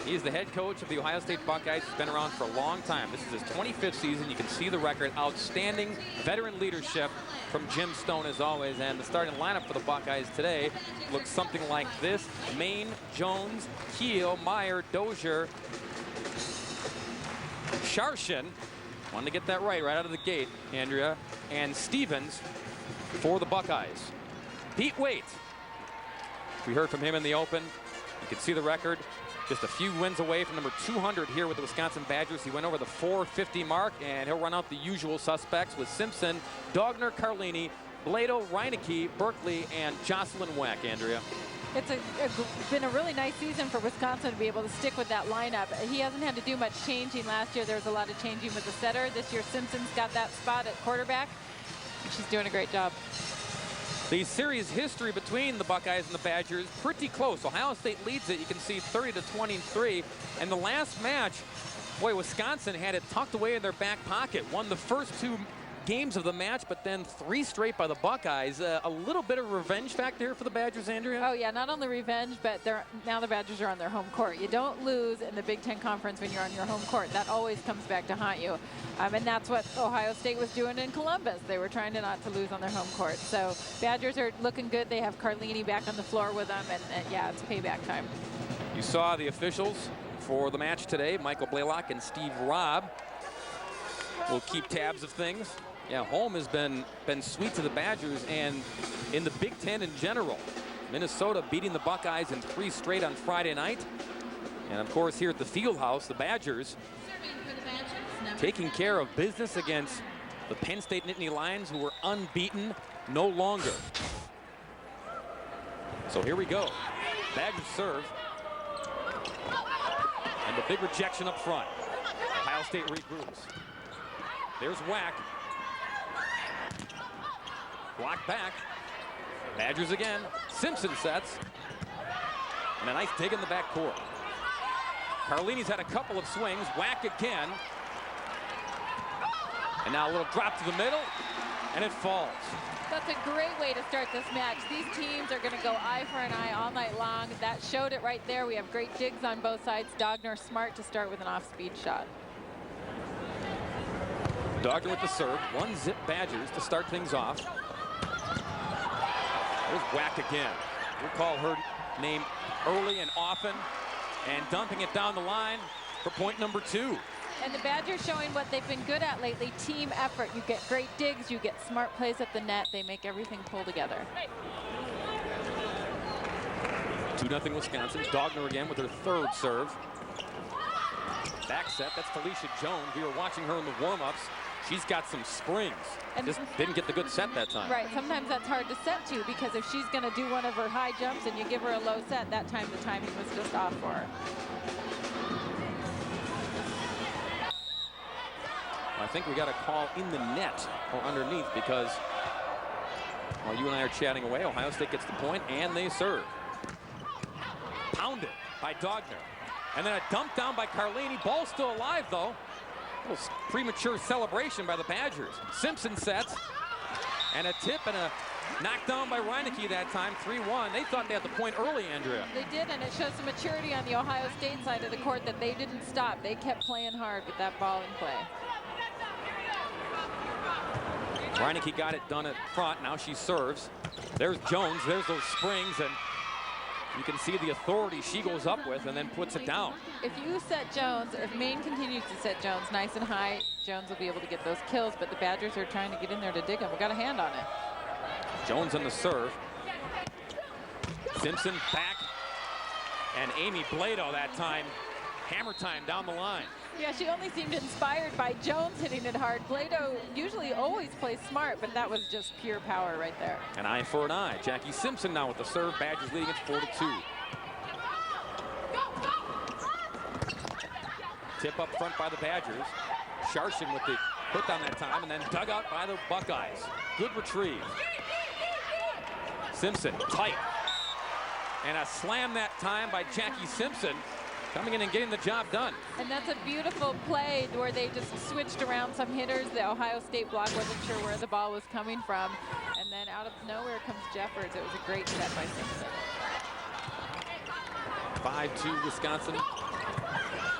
He's the head coach of the Ohio State Buckeyes. He's been around for a long time. This is his 25th season. You can see the record. Outstanding veteran leadership from Jim Stone, as always. And the starting lineup for the Buckeyes today looks something like this. Maine, Jones, Keel, Meyer, Dozier, Sharshin. Wanted to get that right out of the gate, Andrea. And Stevens for the Buckeyes. Pete Waite. We heard from him in the open. You can see the record. Just a few wins away from number 200 here with the Wisconsin Badgers. He went over the 450 mark, and he'll run out the usual suspects with Simpson, Dogner, Carlini, Blado, Reineke, Berkeley, and Jocelyn Weck, Andrea. It's been a really nice season for Wisconsin to be able to stick with that lineup. He hasn't had to do much changing. Last year there was a lot of changing with the setter. This year Simpson's got that spot at quarterback, and she's doing a great job. The series history between the Buckeyes and the Badgers, pretty close. Ohio State leads it. You can see 30-23. And the last match, boy, Wisconsin had it tucked away in their back pocket. Won the first two games of the match, but then 3 straight by the Buckeyes. A little bit of revenge factor here for the Badgers, Andrea? Oh, yeah, not only revenge, but now the Badgers are on their home court. You don't lose in the Big Ten Conference when you're on your home court. That always comes back to haunt you. And that's what Ohio State was doing in Columbus. They were trying to not to lose on their home court. So Badgers are looking good. They have Carlini back on the floor with them, and yeah, it's payback time. You saw the officials for the match today. Michael Blaylock and Steve Robb will keep tabs of things. Yeah, home has been sweet to the Badgers, and in the Big Ten in general. Minnesota beating the Buckeyes in 3 straight on Friday night. And of course here at the Fieldhouse, the Badgers taking care of business against the Penn State Nittany Lions, who were unbeaten no longer. So here we go. Badgers serve. And the big rejection up front. Ohio State regroups. There's Weck. Blocked back. Badgers again. Simpson sets. And a nice dig in the backcourt. Carlini's had a couple of swings. Weck again. And now a little drop to the middle. And it falls. That's a great way to start this match. These teams are going to go eye for an eye all night long. That showed it right there. We have great digs on both sides. Dogner smart to start with an off-speed shot. Dogner with the serve. 1-zip Badgers to start things off. There's Weck again. We'll call her name early and often. And dumping it down the line for point number 2. And the Badgers showing what they've been good at lately, team effort. You get great digs, you get smart plays at the net. They make everything pull together. 2-0 Wisconsin. Dogner again with her 3rd serve. Back set, that's Felicia Jones. We were watching her in the warm-ups. She's got some springs. And just didn't get the good set that time. Right, sometimes that's hard to set to, because if she's going to do one of her high jumps and you give her a low set, that time the timing was just off for her. I think we got a call in the net or underneath, because while you and I are chatting away, Ohio State gets the point and they serve. Pounded by Dogner. And then a dump down by Carlini. Ball still alive, though. A little premature celebration by the Badgers. Simpson sets. And a tip and a knockdown by Reineke that time, 3-1. They thought they had the point early, Andrea. They did, and it shows some maturity on the Ohio State side of the court that they didn't stop. They kept playing hard with that ball in play. Reineke got it done at front. Now she serves. There's Jones. There's those springs, and you can see the authority she goes up with and then puts it down. If you set Jones, if Maine continues to set Jones nice and high, Jones will be able to get those kills, but the Badgers are trying to get in there to dig them. We got a hand on it. Jones on the serve. Simpson back. And Amy Blado that time. Hammer time down the line. Yeah, she only seemed inspired by Jones hitting it hard. Blado usually always plays smart, but that was just pure power right there. An eye for an eye. Jackie Simpson now with the serve. Badgers leading it 4-2. Tip up front by the Badgers. Sharshin with the put down that time, and then dug out by the Buckeyes. Good retrieve. Simpson tight. And a slam that time by Jackie Simpson, coming in and getting the job done. And that's a beautiful play where they just switched around some hitters. The Ohio State block wasn't sure where the ball was coming from. And then out of nowhere comes Jeffords. It was a great set by Simpson. 5-2 Wisconsin.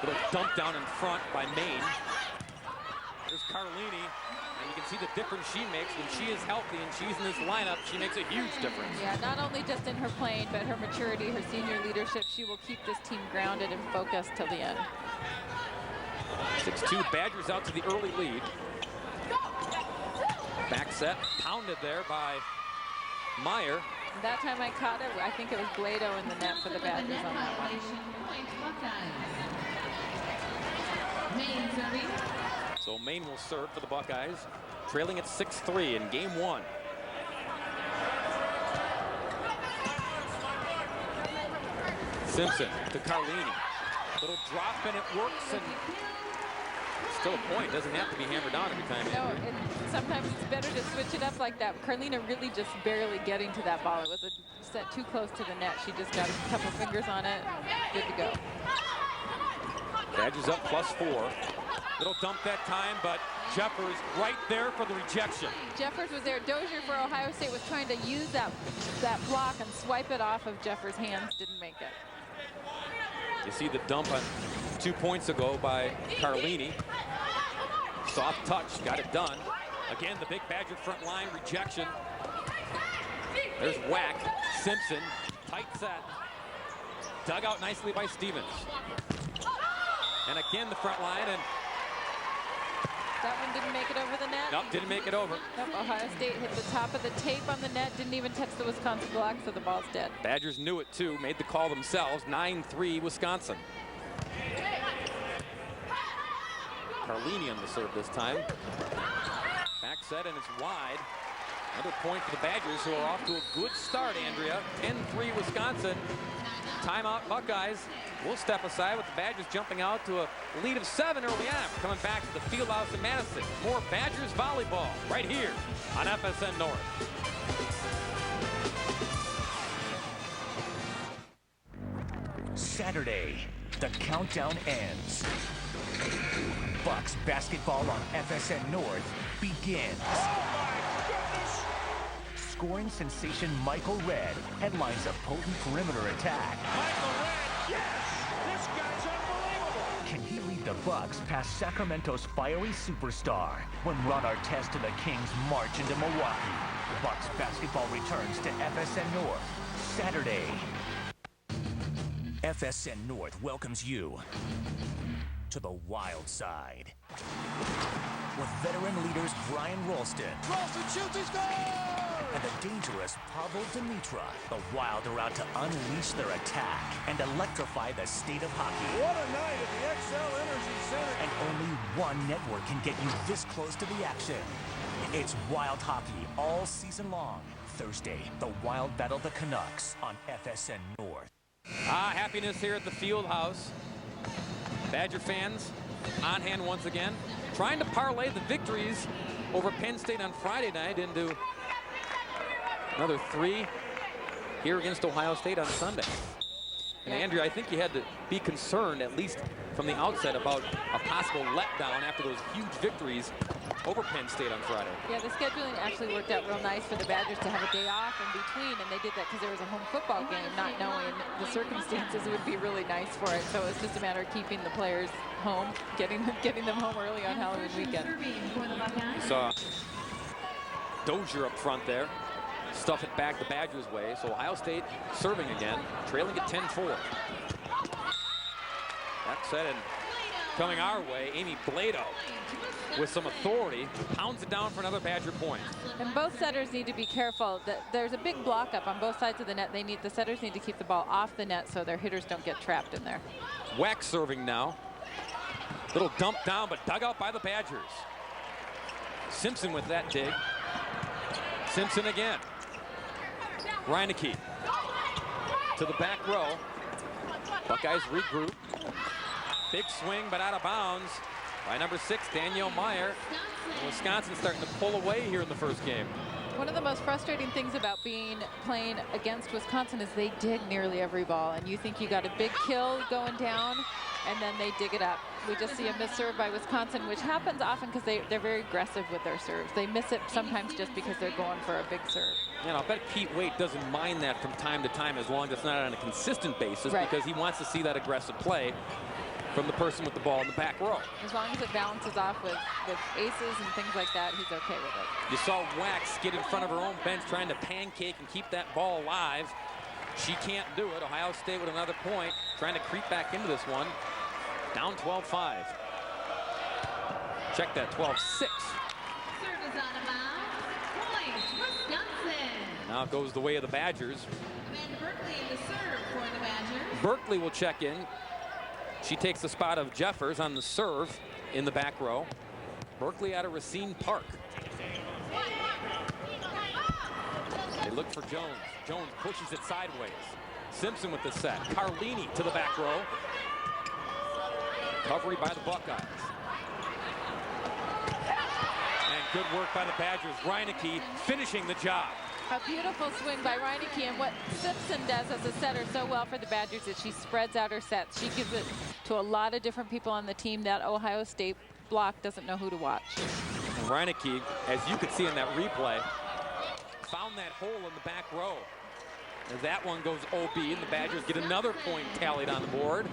Little dump down in front by Maine. There's Carlini, and you can see the difference she makes when she is healthy and she's in this lineup. She makes a huge difference. Yeah, not only just in her playing, but her maturity, her senior leadership. She will keep this team grounded and focused till the end. 6-2, Badgers out to the early lead. Back set, pounded there by Meyer. That time I caught it, I think it was Blado in the net for the Badgers on that one. So Maine will serve for the Buckeyes, trailing at 6-3 in game 1. Simpson to Carlini. Little drop and it works, and still a point. Doesn't have to be hammered down every time. No, sometimes it's better to switch it up like that. Carlina really just barely getting to that ball. It was a set too close to the net. She just got a couple fingers on it. Good to go. Badgers up +4. Little dump that time, but Jeffers right there for the rejection. Jeffers was there. Dozier for Ohio State was trying to use that block and swipe it off of Jeffers' hands. Didn't make it. You see the dump on 2 points ago by Carlini. Soft touch, got it done. Again, the big Badger front line rejection. There's Whack, Simpson, tight set. Dug out nicely by Stevens. And again, the front line, and that one didn't make it over the net? Nope, didn't make it over. Nope, Ohio State hit the top of the tape on the net, didn't even touch the Wisconsin block, so the ball's dead. Badgers knew it too, made the call themselves. 9-3 Wisconsin. Carlini on the serve this time. Back set, and it's wide. Another point for the Badgers, who are off to a good start, Andrea. 10-3 Wisconsin. Timeout Buckeyes. We'll step aside with the Badgers jumping out to a lead of 7 early on. Coming back to the Fieldhouse in Madison. More Badgers volleyball right here on FSN North. Saturday, the countdown ends. Bucks basketball on FSN North begins. Scoring sensation Michael Redd headlines a potent perimeter attack. Michael Redd, yes! This guy's unbelievable! Can he lead the Bucks past Sacramento's fiery superstar when Ron Artest and the Kings march into Milwaukee? Bucks basketball returns to FSN North Saturday. FSN North welcomes you to the wild side. With veteran leaders Brian Rolston. Ralston shoots, he scores! And the dangerous Pavel Dimitra. The Wild are out to unleash their attack and electrify the state of hockey. What a night at the XL Energy Center. And only one network can get you this close to the action. It's Wild Hockey all season long. Thursday, the Wild battle the Canucks on FSN North. Happiness here at the Fieldhouse. Badger fans on hand once again, trying to parlay the victories over Penn State on Friday night into another 3 here against Ohio State on Sunday. And Andrea, I think you had to be concerned, at least from the outset, about a possible letdown after those huge victories over Penn State on Friday. Yeah, the scheduling actually worked out real nice for the Badgers to have a day off in between, and they did that because there was a home football game, not knowing the circumstances would be really nice for it. So it's just a matter of keeping the players home, getting them home early on Halloween weekend. You saw Dozier up front there. Stuff it back the Badgers' way. So Ohio State serving again, trailing at 10-4. That said, and coming our way, Amy Blado with some authority pounds it down for another Badger point. And both setters need to be careful. There's a big block up on both sides of the net. The setters need to keep the ball off the net so their hitters don't get trapped in there. Weck serving now. Little dump down, but dug out by the Badgers. Simpson with that dig. Simpson again. Reineke to the back row. Buckeyes regroup. Big swing, but out of bounds by number 6, Danielle Meyer. And Wisconsin starting to pull away here in the first game. One of the most frustrating things about playing against Wisconsin is they dig nearly every ball, and you think you got a big kill going down, and then they dig it up. We just see a missed serve by Wisconsin, which happens often because they're very aggressive with their serves. They miss it sometimes just because they're going for a big serve. And I'll bet Pete Waite doesn't mind that from time to time as long as it's not on a consistent basis, right, because he wants to see that aggressive play from the person with the ball in the back row. As long as it balances off with aces and things like that, he's okay with it. You saw Wax get in front of her own bench trying to pancake and keep that ball alive. She can't do it. Ohio State with another point, trying to creep back into this one. Down 12-5. Check that, 12-6. Service out of bounds. Point, Wisconsin. Now it goes the way of the Badgers. Amanda Berkeley in the serve for the Badgers. Berkeley will check in. She takes the spot of Jeffers on the serve in the back row. Berkeley out of Racine Park. They look for Jones. Jones pushes it sideways. Simpson with the set. Carlini to the back row. Recovery by the Buckeyes. And good work by the Badgers. Reineke finishing the job. A beautiful swing by Reineke, and what Simpson does as a setter so well for the Badgers is she spreads out her sets. She gives it to a lot of different people on the team. That Ohio State block doesn't know who to watch. And Reineke, as you could see in that replay, found that hole in the back row. As that one goes OB, and the Badgers get another point tallied on the board.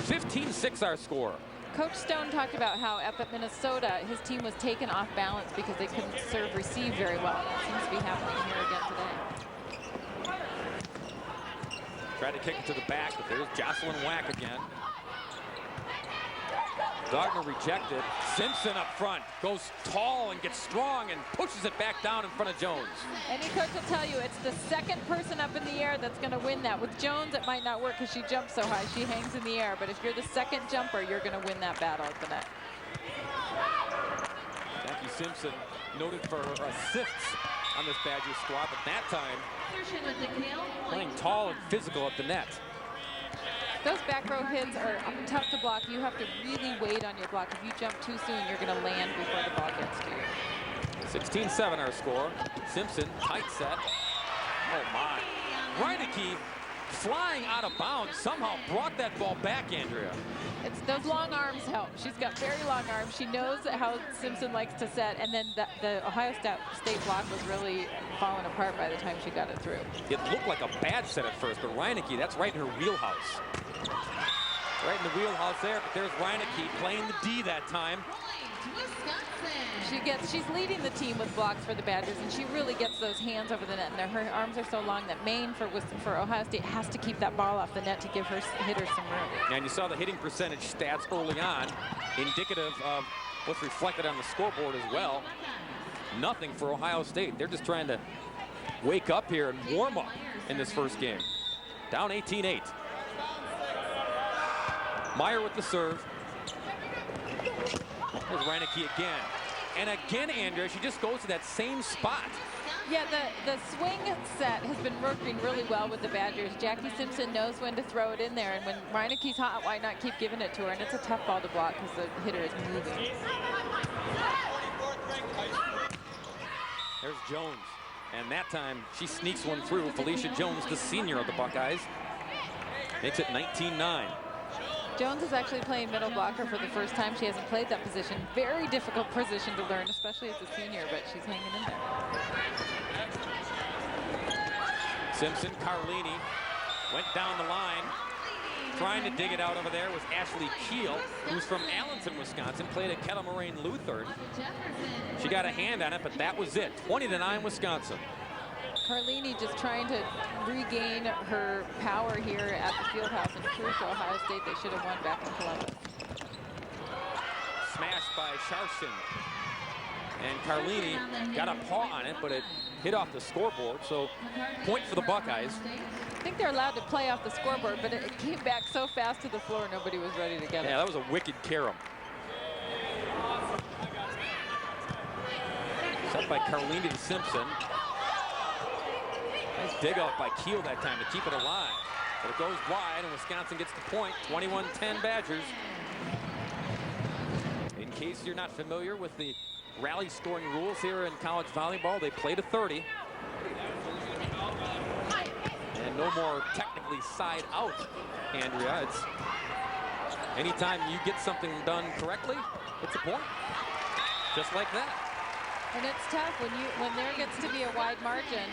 15-6 our score. Coach Stone talked about how up at Minnesota, his team was taken off balance because they couldn't serve receive very well. That seems to be happening here again today. Tried to kick it to the back, but there's Jocelyn Wack again. Gardner rejected. Simpson up front goes tall and gets strong and pushes it back down in front of Jones. Any coach will tell you it's the second person up in the air that's going to win that. With Jones, it might not work because she jumps so high. She hangs in the air. But if you're the second jumper, you're going to win that battle at the net. Jackie Simpson noted for her assists on this Badgers squad, but that time Insertion with the tail. playing tall and physical at the net. Those back row hits are tough to block. You have to really wait on your block. If you jump too soon, you're going to land before the ball gets to you. 16-7 our score. Simpson, tight set. Oh my. Reineke flying out of bounds somehow brought that ball back, Andrea. It's those long arms help. She's got very long arms. She knows how Simpson likes to set, and then the Ohio State block was really falling apart by the time she got it through. It looked like a bad set at first, but Reineke, that's right in her wheelhouse. Right in the wheelhouse there, but there's Reineke playing the D that time. Point, Wisconsin. She's leading the team with blocks for the Badgers, and she really gets those hands over the net. And her arms are so long that Maine for Ohio State has to keep that ball off the net to give her hitters some room. And you saw the hitting percentage stats early on, indicative of what's reflected on the scoreboard as well. Nothing for Ohio State. They're just trying to wake up here and warm up in this first game. Down 18-8. Meyer with the serve. There's Reineke again. And again, Andrea, she just goes to that same spot. Yeah, the swing set has been working really well with the Badgers. Jackie Simpson knows when to throw it in there, and when Reineke's hot, why not keep giving it to her? And it's a tough ball to block because the hitter is moving. There's Jones. And that time, she sneaks one through. Felicia Jones, the senior of the Buckeyes, makes it 19-9. Jones is actually playing middle blocker for the first time. She hasn't played that position. Very difficult position to learn, especially as a senior, but she's hanging in there. Simpson, Carlini went down the line. Trying to dig it out over there was Ashley Keel, who's from Allenton, Wisconsin, played at Kettle Moraine Lutheran. She got a hand on it, but that was it. 20-9 Wisconsin. Carlini just trying to regain her power here at the Fieldhouse and prove to Ohio State they should have won back in Columbus. Smashed by Sharshin. And Carlini got a paw on it, but it hit off the scoreboard, so point for the Buckeyes. I think they're allowed to play off the scoreboard, but it came back so fast to the floor, nobody was ready to get it. Yeah, that was a wicked carom. Set by Carlini to Simpson. Nice dig out by Keel that time to keep it alive. But it goes wide, and Wisconsin gets the point. 21-10 Badgers. In case you're not familiar with the rally scoring rules here in college volleyball. They play to 30. And no more technically side out, Andrea. It's anytime you get something done correctly, it's a point. Just like that. And it's tough when there gets to be a wide margin,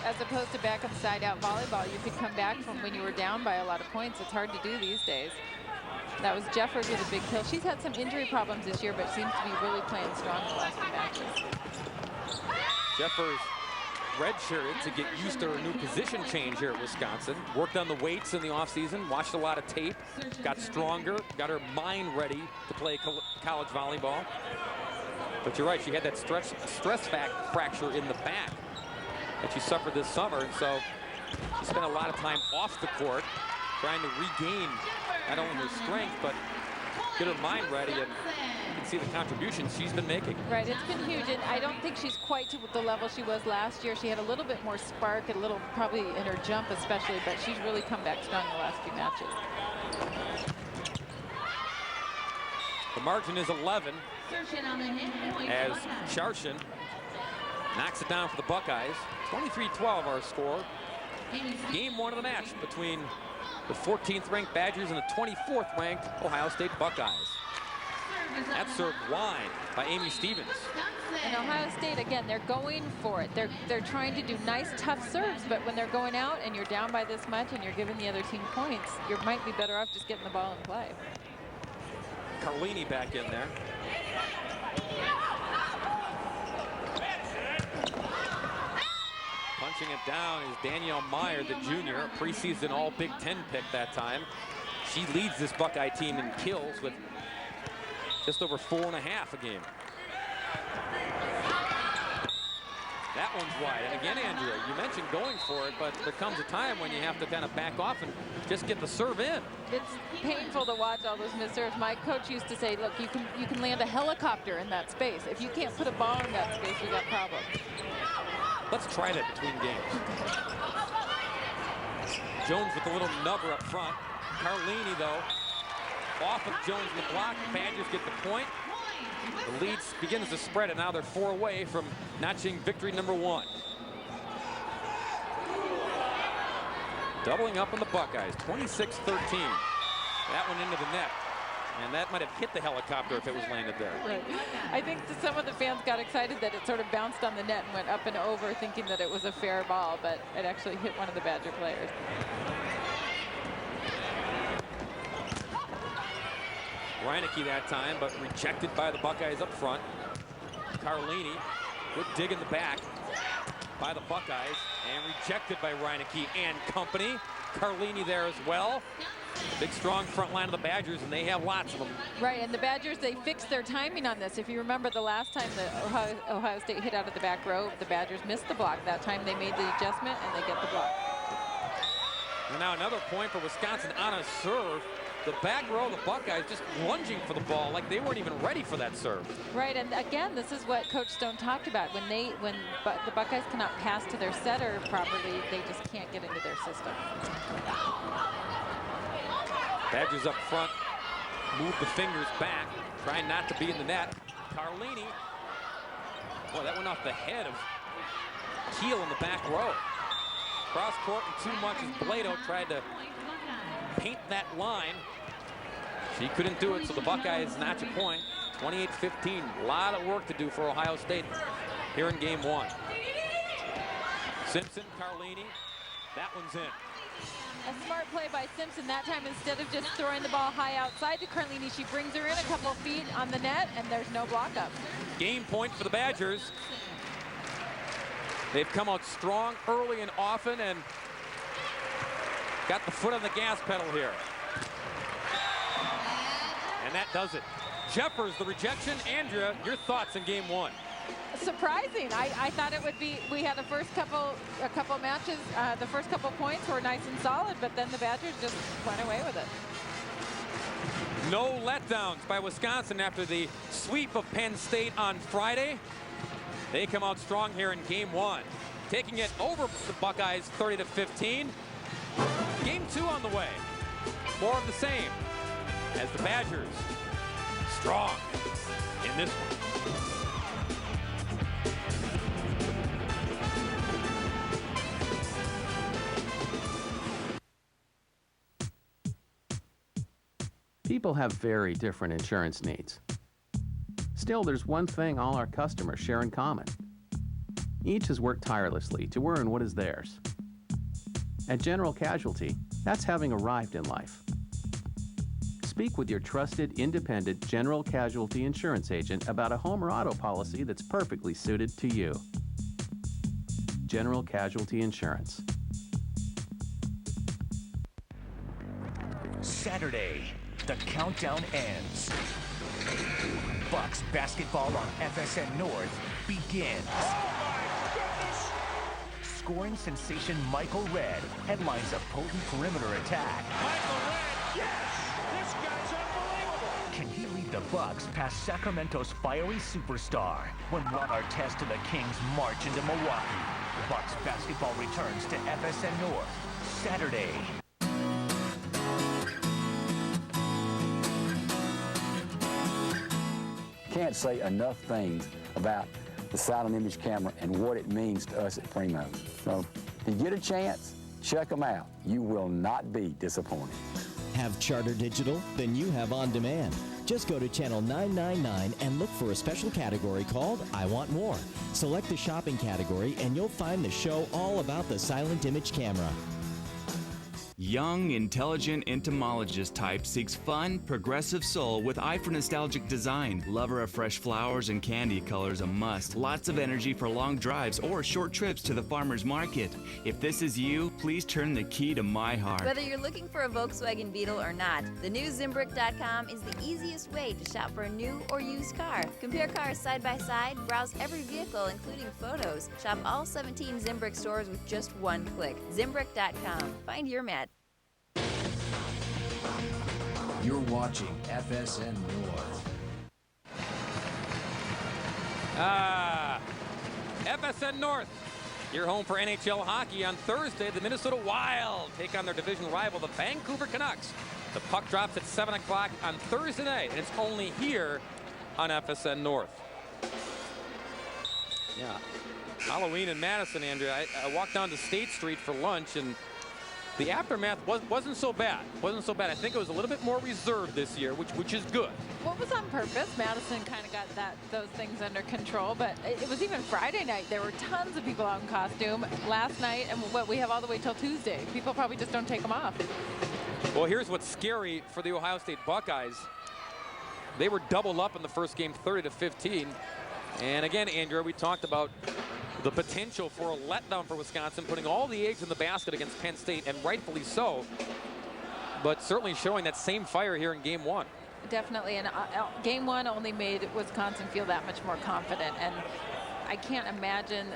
as opposed to back and side out volleyball. You could come back from when you were down by a lot of points. It's hard to do these days. That was Jeffers with a big kill. She's had some injury problems this year, but seems to be really playing strong in the last few matches. Jeffers redshirted to get used to her new position change here at Wisconsin. Worked on the weights in the offseason, watched a lot of tape, got stronger, got her mind ready to play college volleyball. But you're right, she had that stress fracture in the back that she suffered this summer, and so she spent a lot of time off the court trying to regain not only her strength, but get her mind ready, and you can see the contributions she's been making. Right, it's been huge, and I don't think she's quite to the level she was last year. She had a little bit more spark, and a little probably in her jump especially, but she's really come back strong the last few matches. The margin is 11 as Sharshin knocks it down for the Buckeyes. 23-12 our score. Game one of the match between the 14th ranked Badgers and the 24th ranked Ohio State Buckeyes. That served wide by Amy Stevens. And Ohio State, again, they're going for it. They're trying to do nice, tough serves, but when they're going out and you're down by this much and you're giving the other team points, you might be better off just getting the ball in play. Carlini back in there. Punching it down is Danielle Meyer, the junior, a preseason all Big Ten pick that time. She leads this Buckeye team in kills with just over 4.5 a game. That one's wide. And again, Andrea, you mentioned going for it, but there comes a time when you have to kind of back off and just get the serve in. It's painful to watch all those missed serves. My coach used to say, look, you can land a helicopter in that space. If you can't put a ball in that space, we got problems. Let's try that between games. Jones with a little nubber up front. Carlini, though, off of Jones in the block. Badgers get the point. The lead begins to spread, and now they're 4 away from notching victory number 1. Doubling up on the Buckeyes, 26-13. That one into the net. And that might have hit the helicopter if it was landed there. Right. I think some of the fans got excited that it sort of bounced on the net and went up and over, thinking that it was a fair ball, but it actually hit one of the Badger players. Reinecke that time, but rejected by the Buckeyes up front. Carlini, good dig in the back by the Buckeyes, and rejected by Reinecke and company. Carlini there as well. Big, strong front line of the Badgers, and they have lots of them. Right, and the Badgers, they fixed their timing on this. If you remember the last time the Ohio State hit out of the back row, the Badgers missed the block. That time they made the adjustment, and they get the block. And now another point for Wisconsin on a serve. The back row of the Buckeyes just lunging for the ball like they weren't even ready for that serve. Right, and again, this is what Coach Stone talked about. When the Buckeyes cannot pass to their setter properly, they just can't get into their system. Badgers up front, move the fingers back, trying not to be in the net. Carlini, boy, that went off the head of Keel in the back row. Cross court and too much as Blado tried to paint that line. She couldn't do it, so the Buckeyes notch a point. 28-15, a lot of work to do for Ohio State here in game 1. Simpson, Carlini, that one's in. A smart play by Simpson that time. Instead of just throwing the ball high outside to Carlini, she brings her in a couple feet on the net, and there's no block up. Game point for the Badgers. They've come out strong early and often and got the foot on the gas pedal here. And that does it. Jeffers, the rejection. Andrea, your thoughts in game 1? Surprising. I thought it would be, we had a couple matches, the first couple points were nice and solid, but then the Badgers just went away with it. No letdowns by Wisconsin after the sweep of Penn State on Friday. They come out strong here in game 1, taking it over the Buckeyes 30-15. Game 2 on the way. More of the same as the Badgers strong in this one. People have very different insurance needs. Still, there's one thing all our customers share in common. Each has worked tirelessly to earn what is theirs. At General Casualty, that's having arrived in life. Speak with your trusted, independent General Casualty insurance agent about a home or auto policy that's perfectly suited to you. General Casualty Insurance. Saturday, the countdown ends. Bucks basketball on FSN North begins. Oh my goodness! Scoring sensation Michael Redd headlines a potent perimeter attack. Michael Redd, yes! This guy's unbelievable! Can he lead the Bucks past Sacramento's fiery superstar when Ron Artest and the Kings march into Milwaukee? Bucks basketball returns to FSN North Saturday. Can't say enough things about the silent image camera and what it means to us at Primo. So if you get a chance, check them out. You will not be disappointed. Have Charter Digital? Then you have On Demand. Just go to channel 999 and look for a special category called I Want More. Select the shopping category and you'll find the show all about the silent image camera. Young, intelligent entomologist type seeks fun, progressive soul with eye for nostalgic design. Lover of fresh flowers and candy colors a must. Lots of energy for long drives or short trips to the farmer's market. If this is you, please turn the key to my heart. Whether you're looking for a Volkswagen Beetle or not, the new Zimbrick.com is the easiest way to shop for a new or used car. Compare cars side by side, browse every vehicle including photos. Shop all 17 Zimbrick stores with just one click. Zimbrick.com. Find your match. You're watching FSN North. FSN North, your home for NHL hockey. On Thursday, the Minnesota Wild take on their division rival, the Vancouver Canucks. The puck drops at 7 o'clock on Thursday night, and it's only here on FSN North. Yeah, Halloween in Madison, Andrea. I walked down to State Street for lunch, and the aftermath wasn't so bad. Wasn't so bad. I think it was a little bit more reserved this year, which is good. Well, it was on purpose. Madison kind of got those things under control, but it was even Friday night. There were tons of people out in costume last night, and what we have all the way till Tuesday. People probably just don't take them off. Well, here's what's scary for the Ohio State Buckeyes. They were doubled up in the first game, 30-15. And again, Andrea, we talked about the potential for a letdown for Wisconsin, putting all the eggs in the basket against Penn State, and rightfully so, but certainly showing that same fire here in game one. Definitely, and game one only made Wisconsin feel that much more confident, and I can't imagine,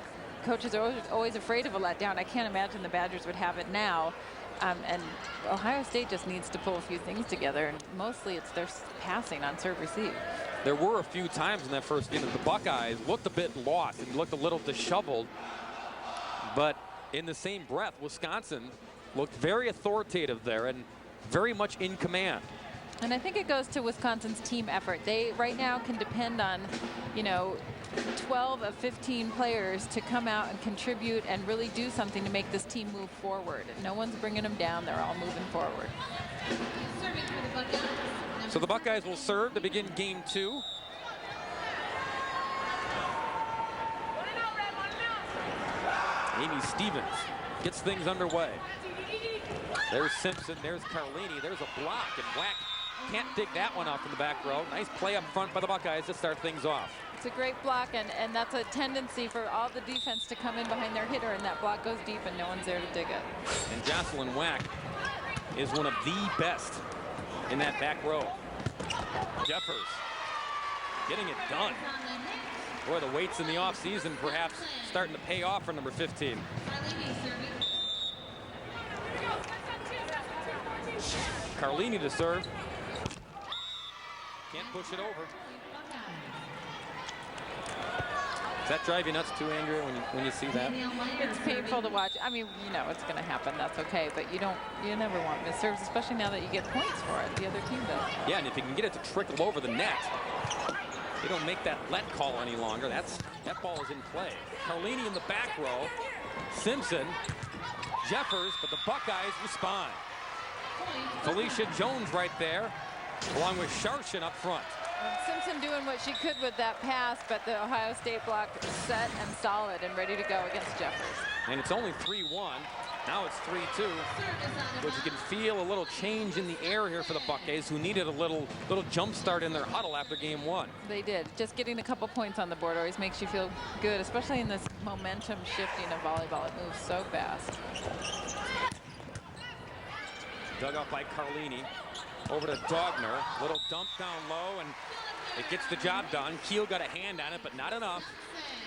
coaches are always afraid of a letdown. I can't imagine the Badgers would have it now, and Ohio State just needs to pull a few things together, and mostly it's their passing on serve receive. There were a few times in that first game that the Buckeyes looked a bit lost and looked a little disheveled. But in the same breath, Wisconsin looked very authoritative there and very much in command. And I think it goes to Wisconsin's team effort. They right now can depend on, 12 of 15 players to come out and contribute and really do something to make this team move forward. No one's bringing them down. They're all moving forward. Serving for the Buckeyes. So the Buckeyes will serve to begin game two. Amy Stevens gets things underway. There's Simpson, there's Carlini, there's a block, and Whack can't dig that one out from the back row. Nice play up front by the Buckeyes to start things off. It's a great block, and that's a tendency for all the defense to come in behind their hitter, and that block goes deep and no one's there to dig it. And Jocelyn Whack is one of the best in that back row. Jeffers getting it done. Boy, the weights in the offseason perhaps starting to pay off for number 15. Carlini to serve. Can't push it over. Does that drive you nuts too, Andrea, when you see that? It's painful to watch. I mean, it's going to happen. That's okay. But you never want missed serves, especially now that you get points for it. The other team does. Yeah, and if you can get it to trickle over the net, they don't make that let call any longer. That ball is in play. Carlini in the back row. Simpson, Jeffers, but the Buckeyes respond. Felicia Jones right there. along with Sharshin up front. Simpson doing what she could with that pass, but the Ohio State block set and solid and ready to go against Jeffers. And it's only 3-1. Now it's 3-2. But you can feel a little change in the air here for the Buckeyes, who needed a little jump start in their huddle after game 1. They did. Just getting a couple points on the board always makes you feel good, especially in this momentum shifting of volleyball. It moves so fast. Dug up by Carlini. Over to Dogner. Little dump down low, and it gets the job done. Keel got a hand on it, but not enough.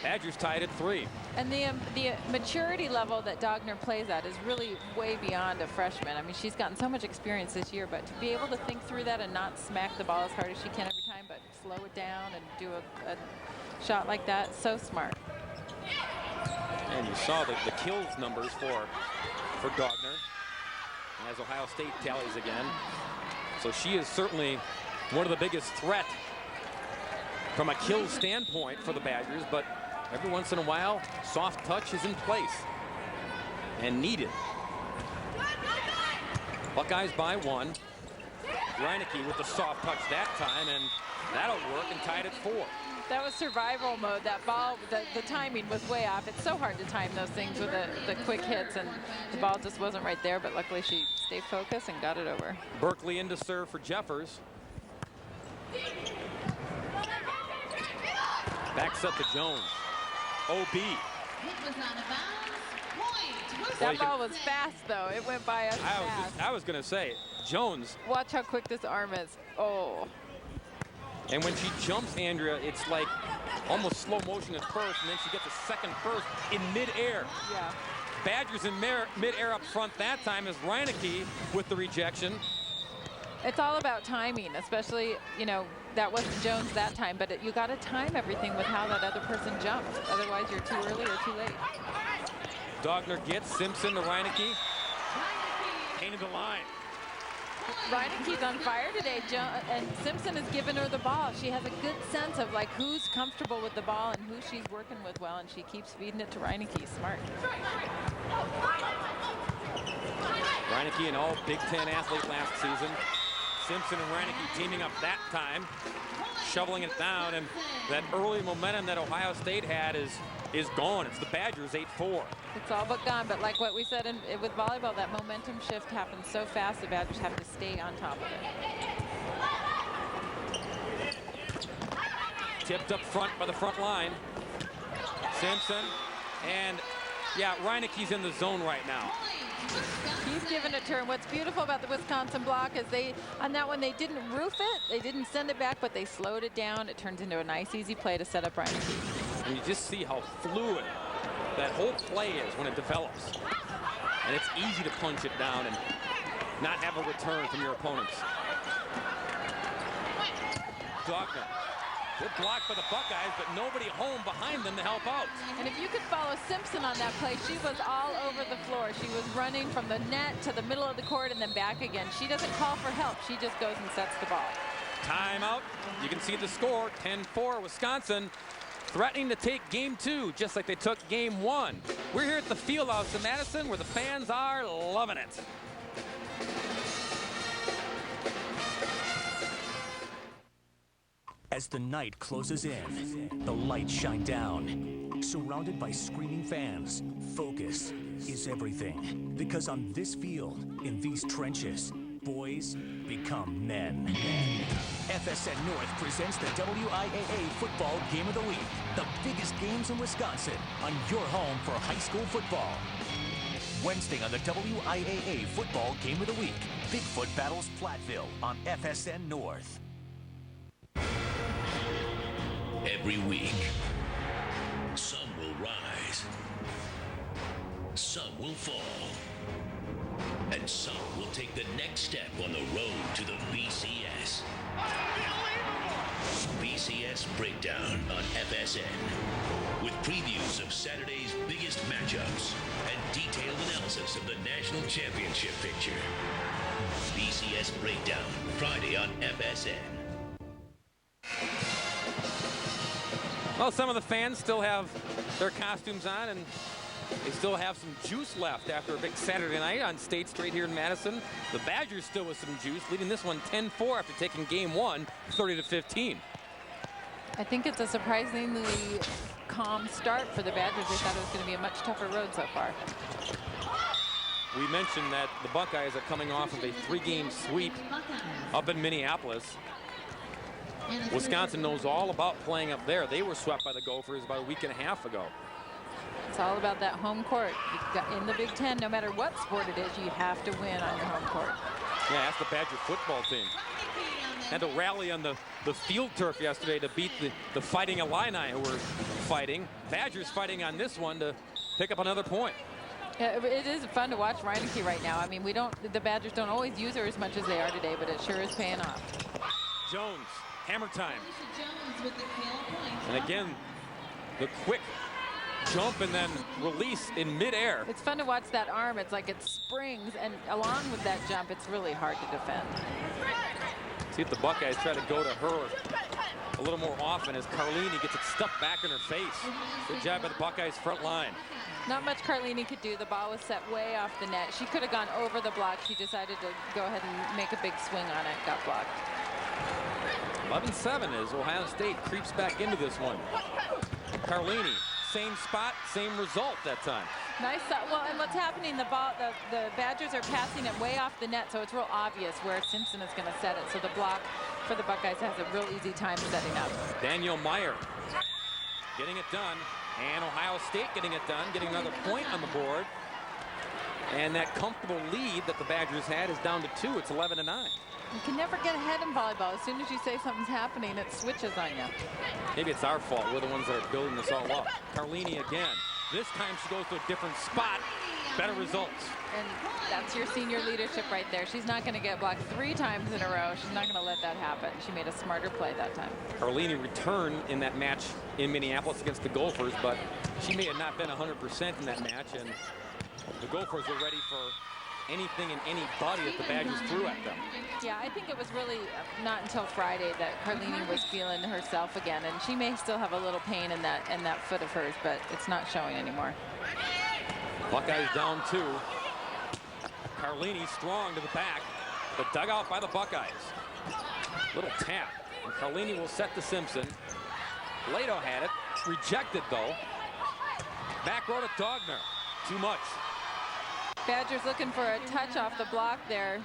Badgers tied at 3. And the maturity level that Dogner plays at is really way beyond a freshman. I mean, she's gotten so much experience this year, but to be able to think through that and not smack the ball as hard as she can every time, but slow it down and do a shot like that, so smart. And you saw the kills numbers for Dogner as Ohio State tallies again. So she is certainly one of the biggest threat from a kill standpoint for the Badgers, but every once in a while, soft touch is in place and needed. Buckeyes by 1. Reineke with the soft touch that time, and that'll work, and tied at 4. That was survival mode. That ball, the timing was way off. It's so hard to time those things with the quick hits, and the ball just wasn't right there, but luckily she stayed focused and got it over. Berkeley in to serve for Jeffers. Back set to Jones. OB. That ball was fast, though. It went by us fast. I was going to say, Jones. Watch how quick this arm is. Oh. And when she jumps, Andrea, it's like almost slow motion at first, and then she gets a second burst in midair. Yeah. Badgers in midair up front that time is Reineke with the rejection. It's all about timing, especially, you know, that wasn't Jones that time, but you got to time everything with how that other person jumped. Otherwise, you're too early or too late. Dogner gets Simpson to Reineke. Painted the line. Reineke's on fire today, and Simpson has given her the ball. She has a good sense of like who's comfortable with the ball and who she's working with well, and she keeps feeding it to Reineke. Smart. Reineke, an all Big Ten athlete last season. Simpson and Reineke teaming up that time, shoveling it down, and that early momentum that Ohio State had is gone. It's the Badgers 8-4. It's all but gone, but like what we said with volleyball, that momentum shift happens so fast, the Badgers have to stay on top of it. Tipped up front by the front line. Simpson, and yeah, Reineke's in the zone right now. He's given it to her, and what's beautiful about the Wisconsin block is on that one, they didn't roof it, they didn't send it back, but they slowed it down. It turns into a nice, easy play to set up Reineke. And you just see how fluid that whole play is when it develops. And it's easy to punch it down and not have a return from your opponents. Dogner. Good block by the Buckeyes, but nobody home behind them to help out. And if you could follow Simpson on that play, she was all over the floor. She was running from the net to the middle of the court and then back again. She doesn't call for help. She just goes and sets the ball. Timeout. You can see the score, 10-4 Wisconsin, threatening to take game 2 just like they took game 1. We're here at the Fieldhouse in Madison where the fans are loving it. As the night closes in, the lights shine down. Surrounded by screaming fans, focus is everything. Because on this field, in these trenches, boys become men. FSN North presents the WIAA Football Game of the Week. The biggest games in Wisconsin on your home for high school football. Wednesday on the WIAA Football Game of the Week, Bigfoot battles Platteville on FSN North. Every week, some will rise, some will fall, and some will take the next step on the road to the BCS. BCS Breakdown on FSN, with previews of Saturday's biggest matchups and detailed analysis of the national championship picture. BCS Breakdown, Friday on FSN. Well, some of the fans still have their costumes on, and They still have some juice left after a big Saturday night on State Street here in Madison. The Badgers still with some juice, leading this one 10-4 after taking game one, 30-15. I think it's a surprisingly calm start for the Badgers. They thought it was going to be a much tougher road so far. We mentioned that the Buckeyes are coming off of a 3-game sweep up in Minneapolis. Wisconsin knows all about playing up there. They were swept by the Gophers about a week and a half ago. It's all about that home court. In the Big Ten, no matter what sport it is, you have to win on your home court. Yeah, that's the Badger football team. Had to rally on the field turf yesterday to beat the Fighting Illini, who were fighting. Badgers fighting on this one to pick up another point. Yeah, it is fun to watch Reineke right now. I mean, the Badgers don't always use her as much as they are today, but it sure is paying off. Jones, hammer time. And again, the quick jump and then release in midair. It's fun to watch that arm. It's like it springs, and along with that jump, it's really hard to defend. See if the Buckeyes try to go to her a little more often as Carlini gets it stuffed back in her face. Good job by the Buckeyes front line. Not much Carlini could do. The ball was set way off the net. She could have gone over the block. She decided to go ahead and make a big swing on it. Got blocked. 11-7 as Ohio State creeps back into this one. Carlini, same spot, same result that time. Nice. Well, and what's happening, the Badgers are passing it way off the net, so it's real obvious where Simpson is going to set it. So the block for the Buckeyes has a real easy time setting up. Daniel Meyer getting it done, and Ohio State getting it done, getting another point on the board. And that comfortable lead that the Badgers had is down to 2. It's 11-9. You can never get ahead in volleyball. As soon as you say something's happening, it switches on you. Maybe it's our fault. We're the ones that are building this all up. Carlini again. This time she goes to a different spot. Better results. And that's your senior leadership right there. She's not going to get blocked 3 times in a row. She's not going to let that happen. She made a smarter play that time. Carlini returned in that match in Minneapolis against the Gophers, but she may have not been 100% in that match, and the Gophers were ready for anything and anybody that the Badgers threw at them. Yeah, I think it was really not until Friday that Carlini was feeling herself again, and she may still have a little pain in that foot of hers, but it's not showing anymore. Buckeyes down 2. Carlini strong to the back, but dug out by the Buckeyes. Little tap, and Carlini will set to Simpson. Lato had it, rejected though. Back row to Dogner, too much. Badgers looking for a touch off the block there.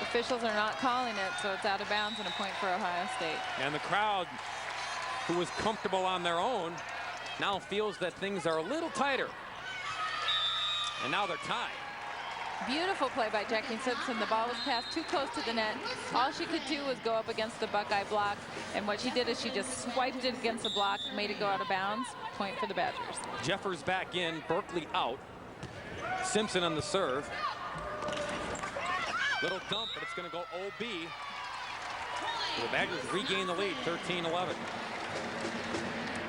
Officials are not calling it, so it's out of bounds and a point for Ohio State. And the crowd, who was comfortable on their own, now feels that things are a little tighter. And now they're tied. Beautiful play by Jackie Simpson. The ball was passed too close to the net. All she could do was go up against the Buckeye block, and what she did is she just swiped it against the block, made it go out of bounds. Point for the Badgers. Jeffers back in, Berkeley out. Simpson on the serve. Little dump, but it's going to go OB. So the Badgers regain the lead, 13-11.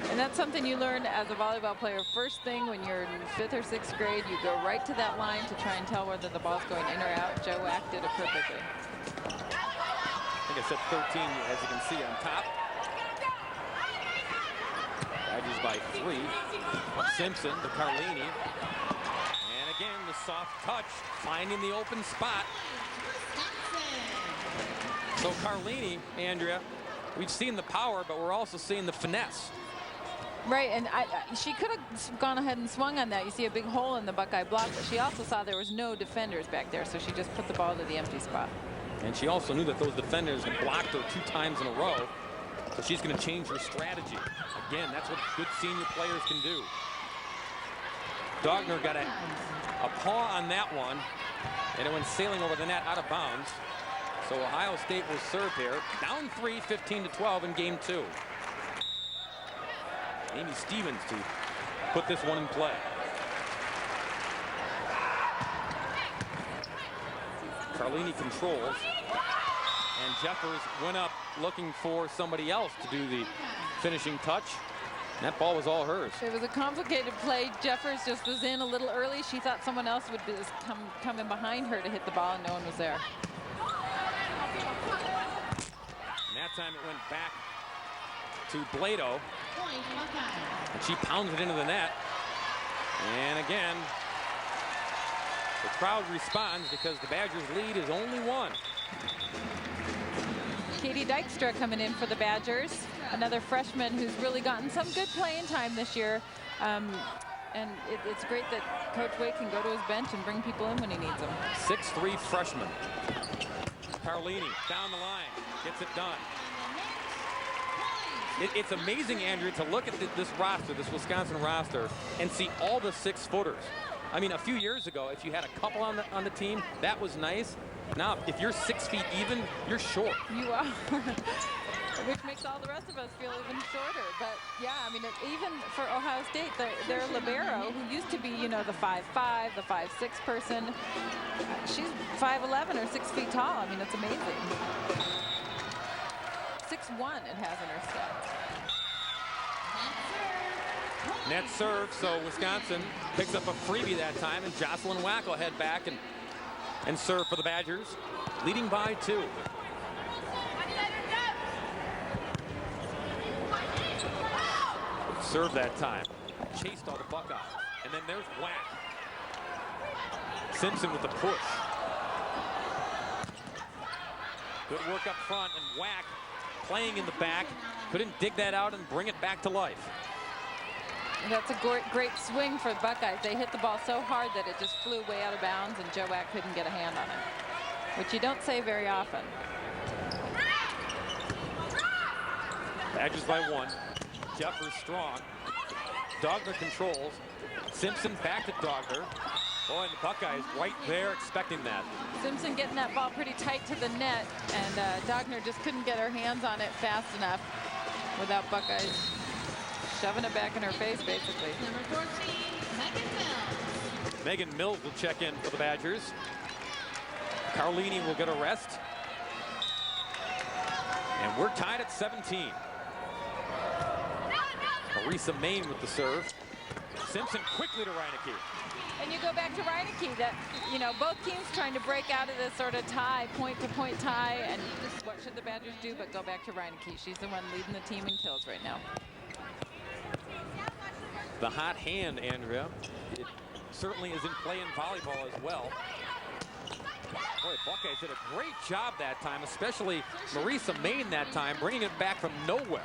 And that's something you learn as a volleyball player. First thing when you're in 5th or 6th grade, you go right to that line to try and tell whether the ball's going in or out. Joe Wack did it perfectly. I think I said 13, as you can see on top. Badgers by 3. Simpson to Carlini. And again, the soft touch, finding the open spot. So Carlini, Andrea, we've seen the power, but we're also seeing the finesse. Right, and she could have gone ahead and swung on that. You see a big hole in the Buckeye block, but she also saw there was no defenders back there, so she just put the ball to the empty spot. And she also knew that those defenders had blocked her 2 times in a row, so she's going to change her strategy. Again, that's what good senior players can do. Dogner got a paw on that one, and it went sailing over the net out of bounds. So Ohio State will serve here. Down 3, 15-12 in game 2. Amy Stevens to put this one in play. Carlini controls. And Jeffers went up looking for somebody else to do the finishing touch. And that ball was all hers. It was a complicated play. Jeffers just was in a little early. She thought someone else would come in behind her to hit the ball, and no one was there. And that time it went back to Blato. And she pounds it into the net. And again, the crowd responds because the Badgers' lead is only 1. Katie Dykstra coming in for the Badgers, another freshman who's really gotten some good playing time this year. And it's great that Coach Wade can go to his bench and bring people in when he needs them. 6'3" freshman. Carlini down the line, gets it done. It's amazing, Andrea, to look at this roster, this Wisconsin roster, and see all the 6-footers. I mean, a few years ago, if you had a couple on the team, that was nice. Now, if you're 6 feet even, you're short. You are. Which makes all the rest of us feel even shorter. But yeah, I mean, even for Ohio State, their libero, who used to be, you know, the 5'5", the 5'6" person, she's 5'11" or 6 feet tall. I mean, it's amazing. 6'1" it has in her stats. Net serve, so Wisconsin picks up a freebie that time, and Jocelyn Wack will head back and serve for the Badgers, leading by 2. Serve that time. Chased all the Buckeyes. And then there's Wack. Simpson with the push. Good work up front, and Wack playing in the back. Couldn't dig that out and bring it back to life. And that's a great swing for the Buckeyes. They hit the ball so hard that it just flew way out of bounds, and Joe Wack couldn't get a hand on it, which you don't say very often. Badgers by 1. Jeffers strong. Dogner controls. Simpson back to Dogner. Boy, and the Buckeyes right there expecting that. Simpson getting that ball pretty tight to the net, and Dogner just couldn't get her hands on it fast enough without Buckeyes shoving it back in her face, basically. Number 14, Megan Mills. Megan Mills will check in for the Badgers. Carlini will get a rest. And we're tied at 17. Marisa Main with the serve. Simpson quickly to Reineke. And you go back to Reineke, that, you know, both teams trying to break out of this sort of tie, point-to-point tie, and what should the Badgers do but go back to Reineke? She's the one leading the team in kills right now. The hot hand, Andrea, it certainly is in play in volleyball as well. Boy, Buckeyes did a great job that time, especially Marisa Main that time, bringing it back from nowhere.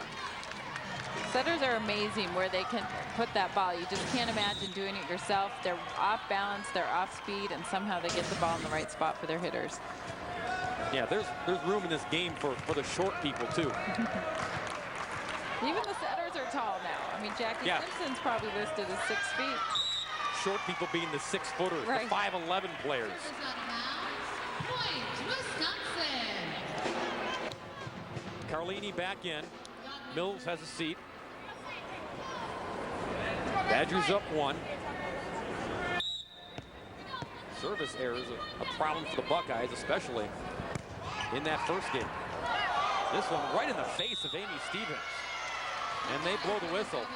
Setters are amazing where they can put that ball. You just can't imagine doing it yourself. They're off balance, they're off speed, and somehow they get the ball in the right spot for their hitters. Yeah, there's room in this game for the short people, too. Even the setters are tall now. I mean, Jackie Simpson's probably listed as 6 feet. Short people being the 6-footers, right. The 5'11" players. Point, Wisconsin. Carlini back in. Mills has a seat. Badgers up 1. Service errors a problem for the Buckeyes, especially in that first game. This one right in the face of Amy Stevens. And they blow the whistle.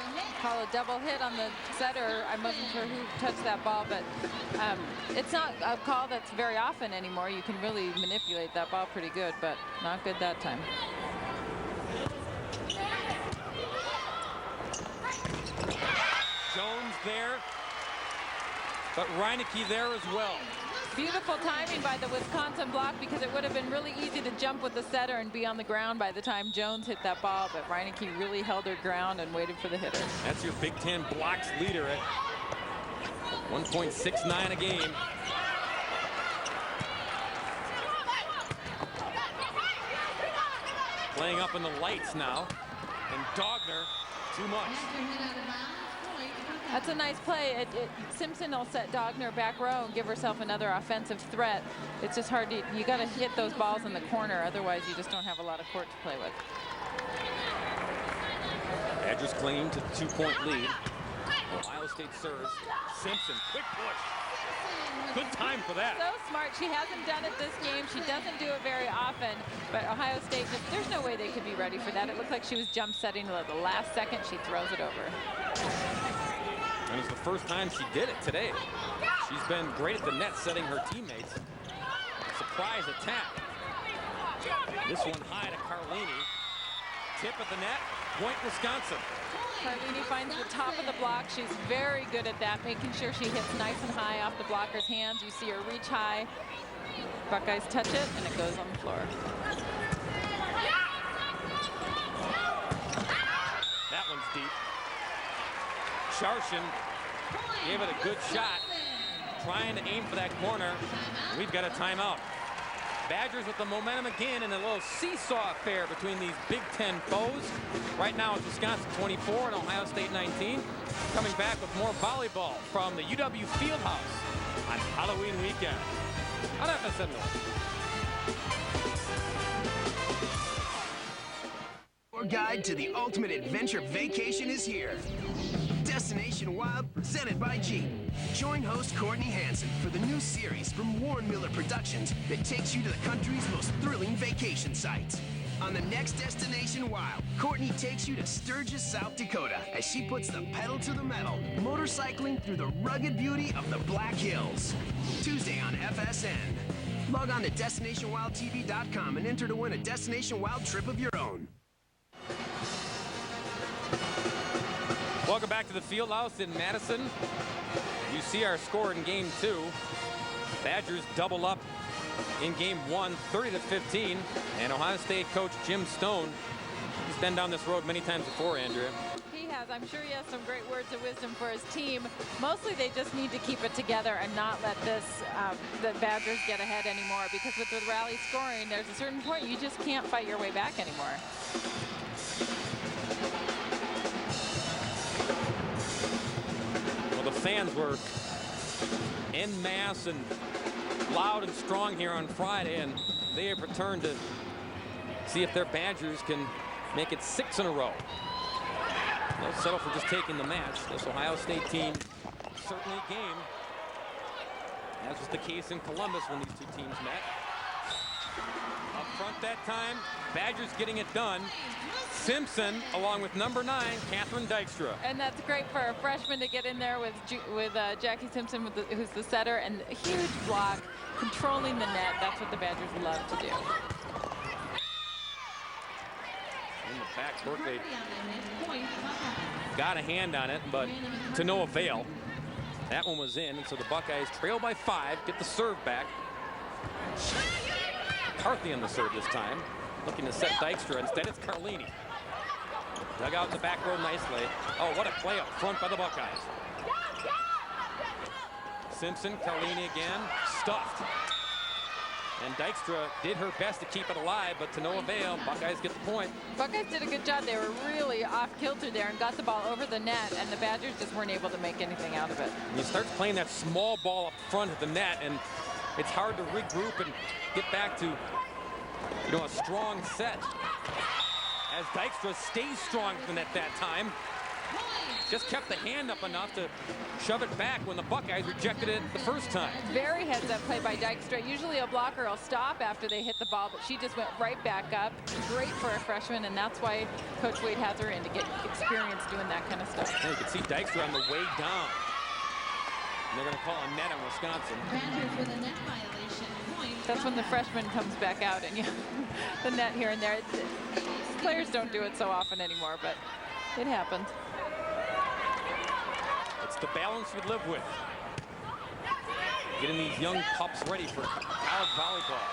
Call a double hit on the setter. I wasn't sure who touched that ball, but it's not a call that's very often anymore. You can really manipulate that ball pretty good, but not good that time. Jones there, but Reineke there as well. Beautiful timing by the Wisconsin block, because it would have been really easy to jump with the setter and be on the ground by the time Jones hit that ball, but Reineke really held her ground and waited for the hitter. That's your Big Ten blocks leader at 1.69 a game. Playing up in the lights now, and Dogner too much. That's a nice play. Simpson will set Dogner back row and give herself another offensive threat. It's just hard to, you got to hit those balls in the corner, otherwise you just don't have a lot of court to play with. Badgers clinging to the 2-point lead. Ohio State serves. Simpson, quick push. Good time for that. So smart. She hasn't done it this game. She doesn't do it very often, but Ohio State, there's no way they could be ready for that. It looked like she was jump setting at the last second. She throws it over. And it's the first time she did it today. She's been great at the net, setting her teammates. Surprise attack. This one high to Carlini. Tip at the net. Point, Wisconsin. Carlini finds the top of the block. She's very good at that, making sure she hits nice and high off the blocker's hands. You see her reach high. Buckeyes touch it, and it goes on the floor. That one's deep. Sharshin gave it a good shot, trying to aim for that corner. We've got a timeout. Badgers with the momentum again in a little seesaw affair between these Big Ten foes. Right now it's Wisconsin 24 and Ohio State 19. Coming back with more volleyball from the UW Fieldhouse on Halloween weekend on FSN North. Your guide to the ultimate adventure vacation is here. Destination Wild, presented by Jeep. Join host Courtney Hansen for the new series from Warren Miller Productions that takes you to the country's most thrilling vacation sites. On the next Destination Wild, Courtney takes you to Sturgis, South Dakota, as she puts the pedal to the metal, motorcycling through the rugged beauty of the Black Hills. Tuesday on FSN. Log on to DestinationWildTV.com and enter to win a Destination Wild trip of your own. Welcome back to the Fieldhouse in Madison. You see our score in game 2. Badgers double up in game 1, 30-15. And Ohio State coach Jim Stone, he's been down this road many times before, Andrea. He has. I'm sure he has some great words of wisdom for his team. Mostly they just need to keep it together and not let the Badgers get ahead anymore, because with the rally scoring, there's a certain point you just can't fight your way back anymore. Well, the fans were en masse and loud and strong here on Friday, and they have returned to see if their Badgers can make it 6 in a row. They'll settle for just taking the match. This Ohio State team certainly game, as was the case in Columbus when these two teams met. Up front that time, Badgers getting it done. Simpson along with number 9, Catherine Dykstra. And that's great for a freshman to get in there with Jackie Simpson, who's the setter, and a huge block, controlling the net. That's what the Badgers love to do. In the back, Berkeley got a hand on it, but to no avail. That one was in, and so the Buckeyes trail by 5, get the serve back. McCarthy on the serve this time, looking to set Dykstra. Instead, it's Carlini. Dug out in the back row nicely. Oh, what a play up front by the Buckeyes. Simpson, Carlini again, stuffed. And Dykstra did her best to keep it alive, but to no avail. Buckeyes get the point. Buckeyes did a good job. They were really off kilter there and got the ball over the net, and the Badgers just weren't able to make anything out of it. And he starts playing that small ball up front at the net, and it's hard to regroup and get back to, you know, a strong set. As Dykstra stays strong at the net that time. Just kept the hand up enough to shove it back when the Buckeyes rejected it the first time. Very heads-up play by Dykstra. Usually a blocker will stop after they hit the ball, but she just went right back up. Great for a freshman, and that's why Coach Wade has her in, to get experience doing that kind of stuff. Yeah, you can see Dykstra on the way down. And they're going to call a net on Wisconsin. With a net violation. That's when the freshman comes back out, and the net here and there. Players don't do it so often anymore, but it happens. It's the balance you live with. Getting these young pups ready for college volleyball.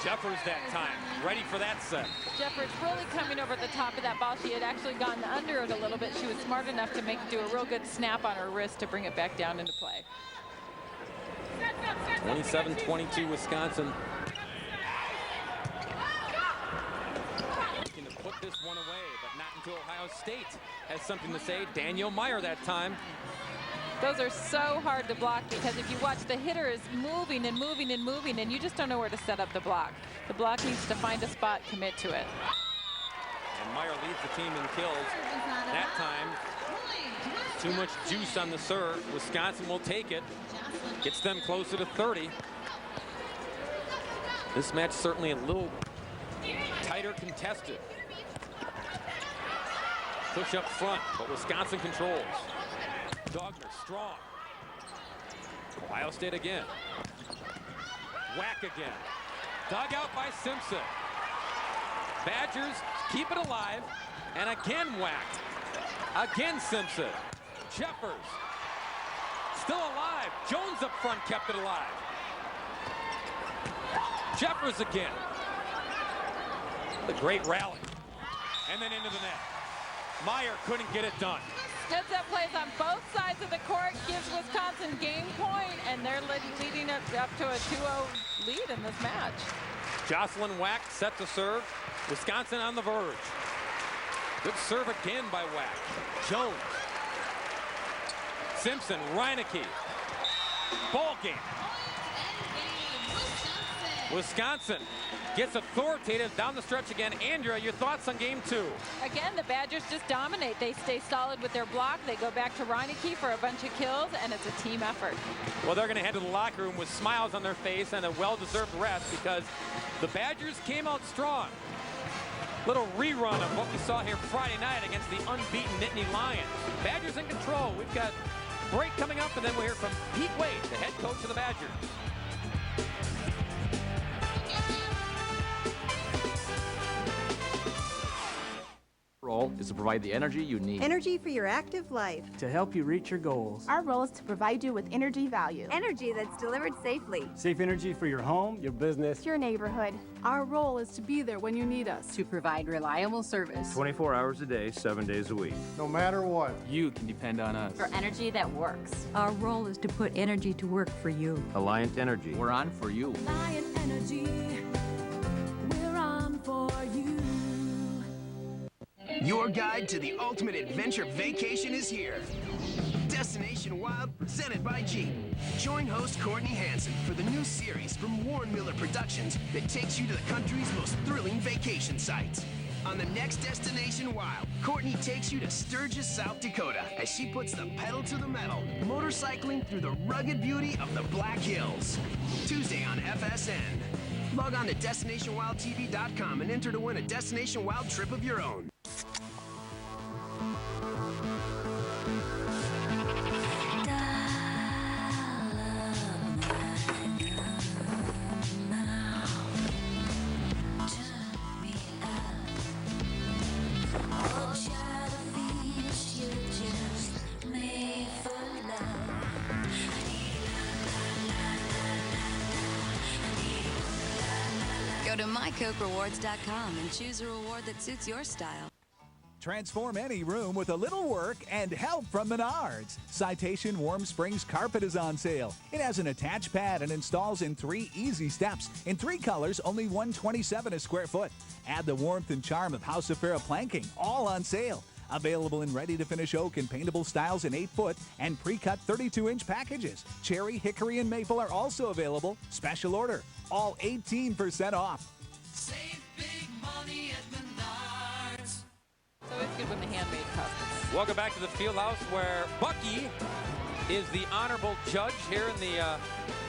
Jeffers that time, ready for that set. Jeffers really coming over the top of that ball. She had actually gotten under it a little bit. She was smart enough to do a real good snap on her wrist to bring it back down into play. 27-22 Wisconsin. Looking to put this one away, but not until Ohio State has something to say. Danielle Meyer that time. Those are so hard to block, because if you watch, the hitter is moving and moving and moving, and you just don't know where to set up the block. The block needs to find a spot, commit to it. And Meyer leads the team in kills. That time, too much juice on the serve. Wisconsin will take it. Gets them closer to 30. This match certainly a little tighter contested. Push up front, but Wisconsin controls. Dogner strong. Ohio State again. Whack again. Dug out by Simpson. Badgers keep it alive, and again whacked. Again, Simpson. Jeffers. Still alive. Jones up front kept it alive. Jeffers again. The great rally. And then into the net. Meyer couldn't get it done. Stutzat plays on both sides of the court, gives Wisconsin game point, and they're leading up to a 2-0 lead in this match. Jocelyn Wack set to serve. Wisconsin on the verge. Good serve again by Wack. Jones. Simpson, Reineke. Ball game. Wisconsin gets authoritative down the stretch again. Andrea, your thoughts on game 2? Again, the Badgers just dominate. They stay solid with their block. They go back to Reineke for a bunch of kills, and it's a team effort. Well, they're going to head to the locker room with smiles on their face and a well-deserved rest because the Badgers came out strong. Little rerun of what we saw here Friday night against the unbeaten Nittany Lions. Badgers in control. We've got break coming up, and then we'll hear from Pete Wade, the head coach of the Badgers. Role is to provide the energy you need. Energy for your active life. To help you reach your goals. Our role is to provide you with energy value. Energy that's delivered safely. Safe energy for your home, your business, your neighborhood. Our role is to be there when you need us. To provide reliable service. 24 hours a day, 7 days a week. No matter what. You can depend on us. For energy that works. Our role is to put energy to work for you. Alliant Energy. We're on for you. Alliant Energy. We're on for you. Your guide to the ultimate adventure vacation is here. Destination Wild, presented by Jeep. Join host Courtney Hanson for the new series from Warren Miller Productions that takes you to the country's most thrilling vacation sites. On the next Destination Wild, Courtney takes you to Sturgis, South Dakota, as she puts the pedal to the metal, motorcycling through the rugged beauty of the Black Hills. Tuesday on FSN. Log on to DestinationWildTV.com and enter to win a Destination Wild trip of your own. Go to mycokerewards.com and choose a reward that suits your style. Transform any room with a little work and help from Menards. Citation Warm Springs carpet is on sale. It has an attached pad and installs in 3 easy steps. In 3 colors, only $127 a square foot. Add the warmth and charm of House of Farah planking, all on sale. Available in ready-to-finish oak and paintable styles in 8-foot and pre-cut 32-inch packages. Cherry, hickory, and maple are also available. Special order. All 18% off. Save big money at Menards. So it's good when the handmade customs. Welcome back to the Fieldhouse, where Bucky is the honorable judge here in the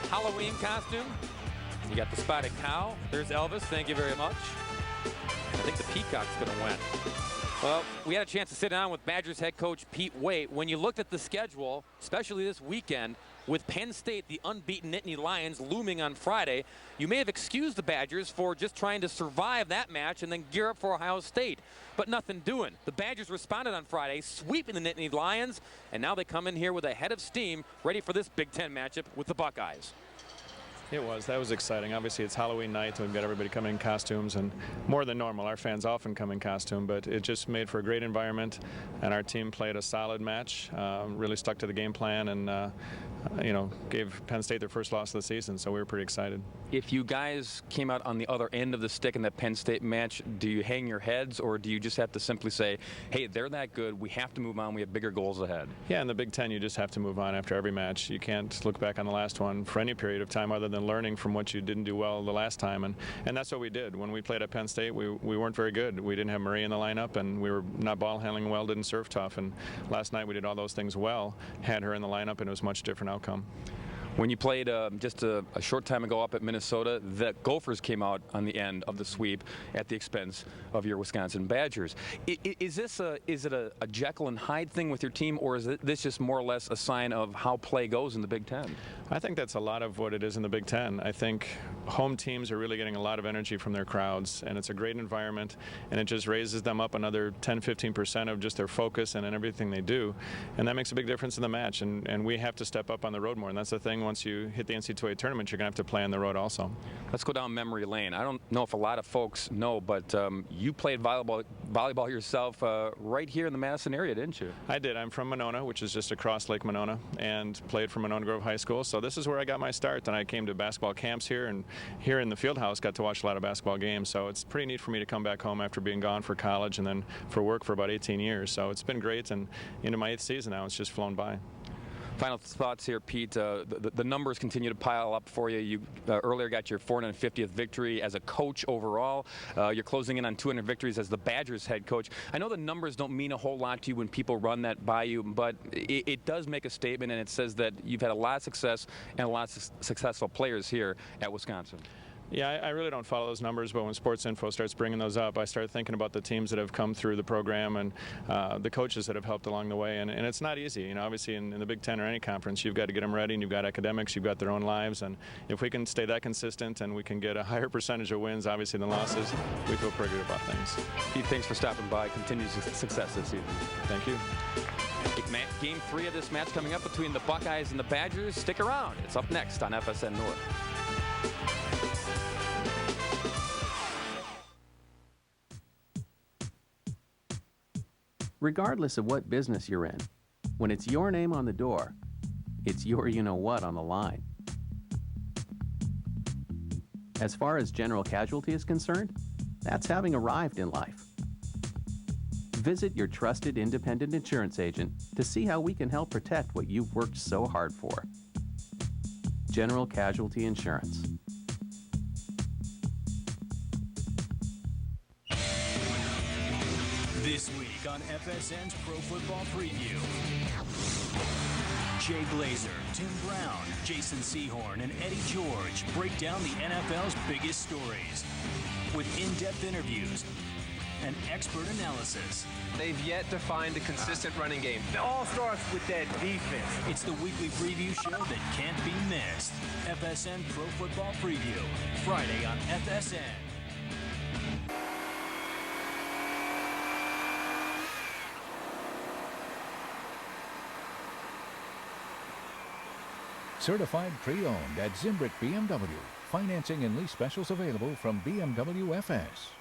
Halloween costume. You got the spotted cow. There's Elvis. Thank you very much. I think the peacock's going to win. Well, we had a chance to sit down with Badgers head coach Pete Wade. When you looked at the schedule, especially this weekend, with Penn State, the unbeaten Nittany Lions, looming on Friday, you may have excused the Badgers for just trying to survive that match and then gear up for Ohio State. But nothing doing. The Badgers responded on Friday, sweeping the Nittany Lions, and now they come in here with a head of steam, ready for this Big Ten matchup with the Buckeyes. That was exciting. Obviously, it's Halloween night, and we've got everybody coming in costumes, and more than normal. Our fans often come in costume, but it just made for a great environment, and our team played a solid match, really stuck to the game plan, and gave Penn State their first loss of the season, so we were pretty excited. If you guys came out on the other end of the stick in that Penn State match, do you hang your heads, or do you just have to simply say, hey, they're that good, we have to move on, we have bigger goals ahead? Yeah, in the Big Ten, you just have to move on after every match. You can't look back on the last one for any period of time other than learning from what you didn't do well the last time, and that's what we did. When we played at Penn State, we weren't very good. We didn't have Marie in the lineup, and we were not ball handling well, didn't serve tough, and last night we did all those things well, had her in the lineup, and it was a much different outcome. When you played just a short time ago up at Minnesota, the Gophers came out on the end of the sweep at the expense of your Wisconsin Badgers. Is it a Jekyll and Hyde thing with your team, or is this just more or less a sign of how play goes in the Big Ten? I think that's a lot of what it is in the Big Ten. I think home teams are really getting a lot of energy from their crowds, and it's a great environment, and it just raises them up another 10-15% of just their focus and in everything they do, and that makes a big difference in the match, and we have to step up on the road more, and that's the thing. Once you hit the NCAA tournament, you're going to have to play on the road also. Let's go down memory lane. I don't know if a lot of folks know, but you played volleyball yourself right here in the Madison area, didn't you? I did. I'm from Monona, which is just across Lake Monona, and played for Monona Grove High School. So this is where I got my start. Then I came to basketball camps here, and here in the field house got to watch a lot of basketball games. So it's pretty neat for me to come back home after being gone for college and then for work for about 18 years. So it's been great, and into my 8th season now. It's just flown by. Final thoughts here, Pete. The numbers continue to pile up for you. You earlier got your 450th victory as a coach overall. You're closing in on 200 victories as the Badgers head coach. I know the numbers don't mean a whole lot to you when people run that by you, but it does make a statement, and it says that you've had a lot of success and a lot of successful players here at Wisconsin. Yeah, I really don't follow those numbers, but when Sports Info starts bringing those up, I start thinking about the teams that have come through the program and the coaches that have helped along the way. And it's not easy. You know, obviously in the Big Ten or any conference, you've got to get them ready, and you've got academics, you've got their own lives. And if we can stay that consistent and we can get a higher percentage of wins, obviously, than losses, we feel pretty good about things. Pete, thanks for stopping by. Continued success this season. Thank you. Game 3 of this match coming up between the Buckeyes and the Badgers. Stick around. It's up next on FSN North. Regardless of what business you're in, when it's your name on the door, it's your you-know-what on the line. As far as General Casualty is concerned, that's having arrived in life. Visit your trusted independent insurance agent to see how we can help protect what you've worked so hard for. General Casualty Insurance. This week on FSN's Pro Football Preview. Jay Glazer, Tim Brown, Jason Sehorn, and Eddie George break down the NFL's biggest stories with in-depth interviews and expert analysis. They've yet to find a consistent running game. It all starts with that defense. It's the weekly preview show that can't be missed. FSN Pro Football Preview, Friday on FSN. Certified pre-owned at Zimbrick BMW. Financing and lease specials available from BMW FS.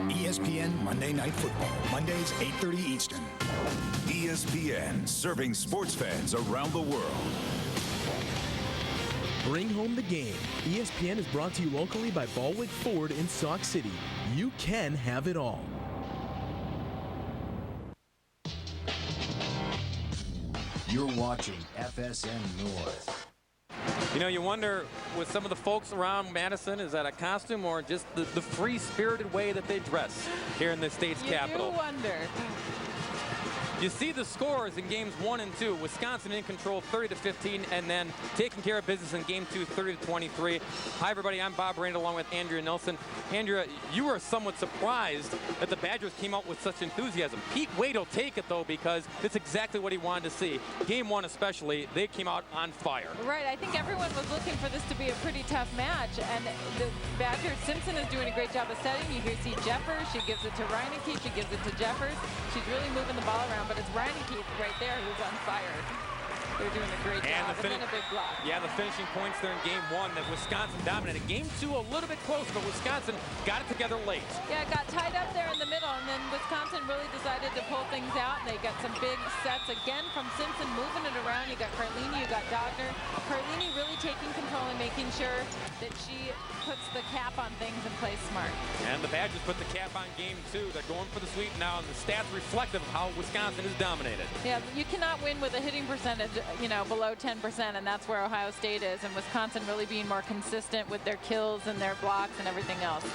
ESPN Monday Night Football, Mondays 8:30 Eastern. ESPN, serving sports fans around the world. Bring home the game. ESPN is brought to you locally by Baldwin Ford in Sauk City. You can have it all. You're watching FSN North. You know, you wonder with some of the folks around Madison, is that a costume or just the free-spirited way that they dress here in the state's capital? You wonder. You see the scores in games 1 and 2. Wisconsin in control 30-15, and then taking care of business in game 2, 30-23. Hi, everybody. I'm Bob Randall along with Andrea Nelson. Andrea, you were somewhat surprised that the Badgers came out with such enthusiasm. Pete Wade will take it, though, because that's exactly what he wanted to see. Game 1 especially, they came out on fire. Right. I think everyone was looking for this to be a pretty tough match, and the Badgers, Simpson is doing a great job of setting. You hear see Jeffers. She gives it to Reineke. She gives it to Jeffers. She's really moving the ball around, but it's Reineke right there who's on fire. They're doing a great job, and then a big block. Yeah, the finishing points there in game 1 that Wisconsin dominated. Game 2 a little bit close, but Wisconsin got it together late. Yeah, it got tied up there in the middle, and then Wisconsin really decided to pull things out, and they got some big sets again from Simpson, moving it around. You got Carlini, you got Dogner. Carlini really taking control and making sure that she puts the cap on things and plays smart. And the Badgers put the cap on game 2. They're going for the sweep now, and the stats reflective of how Wisconsin is dominated. Yeah, you cannot win with a hitting percentage, below 10%, and that's where Ohio State is. And Wisconsin really being more consistent with their kills and their blocks and everything else.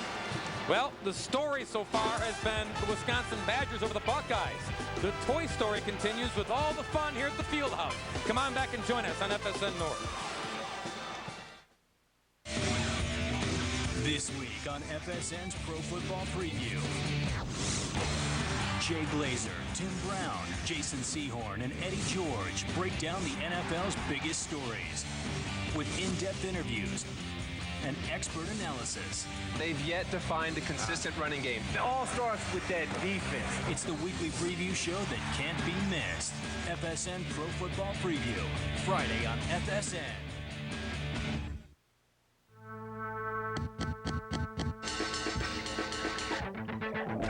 Well, the story so far has been the Wisconsin Badgers over the Buckeyes. The Toy Story continues with all the fun here at the Fieldhouse. Come on back and join us on FSN North. This week on FSN's Pro Football Preview. Jay Glazer, Tim Brown, Jason Sehorn, and Eddie George break down the NFL's biggest stories with in-depth interviews and expert analysis. They've yet to find a consistent running game. It all starts with that defense. It's the weekly preview show that can't be missed. FSN Pro Football Preview, Friday on FSN.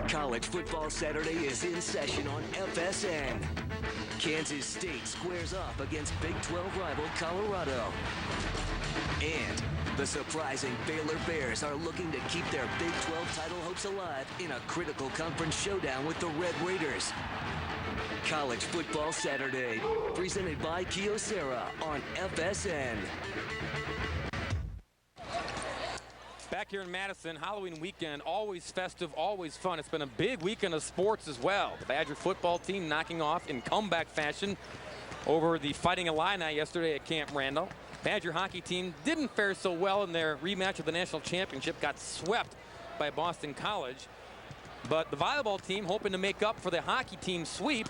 College Football Saturday is in session on FSN. Kansas State squares off against Big 12 rival Colorado. And the surprising Baylor Bears are looking to keep their Big 12 title hopes alive in a critical conference showdown with the Red Raiders. College Football Saturday, presented by Kyocera on FSN. Back here in Madison, Halloween weekend, always festive, always fun. It's been a big weekend of sports as well. The Badger football team knocking off in comeback fashion over the Fighting Illini yesterday at Camp Randall. Badger hockey team didn't fare so well in their rematch of the national championship, got swept by Boston College. But the volleyball team hoping to make up for the hockey team sweep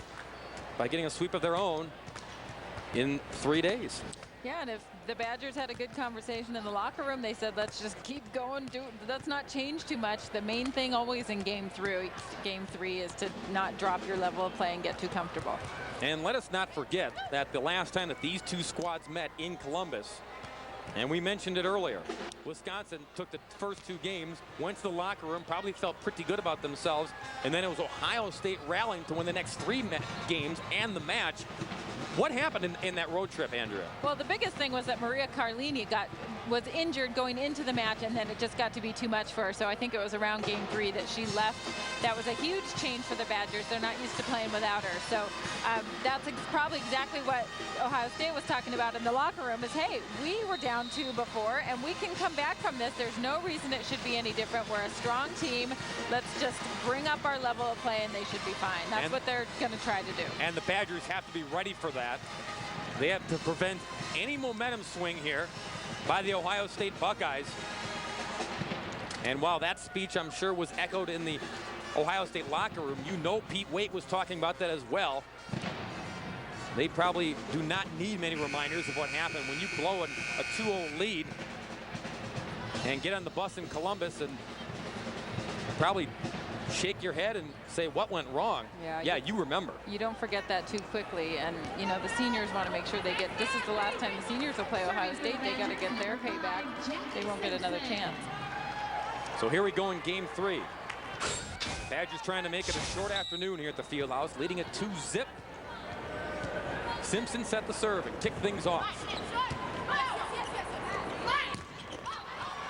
by getting a sweep of their own in 3 days. Yeah, and if the Badgers had a good conversation in the locker room, they said, let's just keep going. Let's not change too much. The main thing always in game three is to not drop your level of play and get too comfortable. And let us not forget that the last time that these two squads met in Columbus, and we mentioned it earlier, Wisconsin took the first 2 games, went to the locker room, probably felt pretty good about themselves, and then it was Ohio State rallying to win the next 3 games and the match. What happened in that road trip, Andrea? Well, the biggest thing was that Maria Carlini was injured going into the match, and then it just got to be too much for her. So I think it was around game 3 that she left. That was a huge change for the Badgers. They're not used to playing without her. So that's probably exactly what Ohio State was talking about in the locker room is, hey, we were down 2 before, and we can come back from this. There's no reason it should be any different. We're a strong team. Let's just bring up our level of play, and they should be fine. That's what they're going to try to do. And the Badgers have to be ready for that. They have to prevent any momentum swing here by the Ohio State Buckeyes. And while that speech, I'm sure, was echoed in the Ohio State locker room, Pete Waite was talking about that as well. They probably do not need many reminders of what happened when you blow a 2-0 lead and get on the bus in Columbus and probably shake your head and say, what went wrong? Yeah, you remember. You don't forget that too quickly. And, the seniors want to make sure this is the last time the seniors will play Ohio State. They got to get their payback. They won't get another chance. So here we go in game 3. Badgers trying to make it a short afternoon here at the Fieldhouse, leading it 2-0. Simpson set the serve and kicked things off.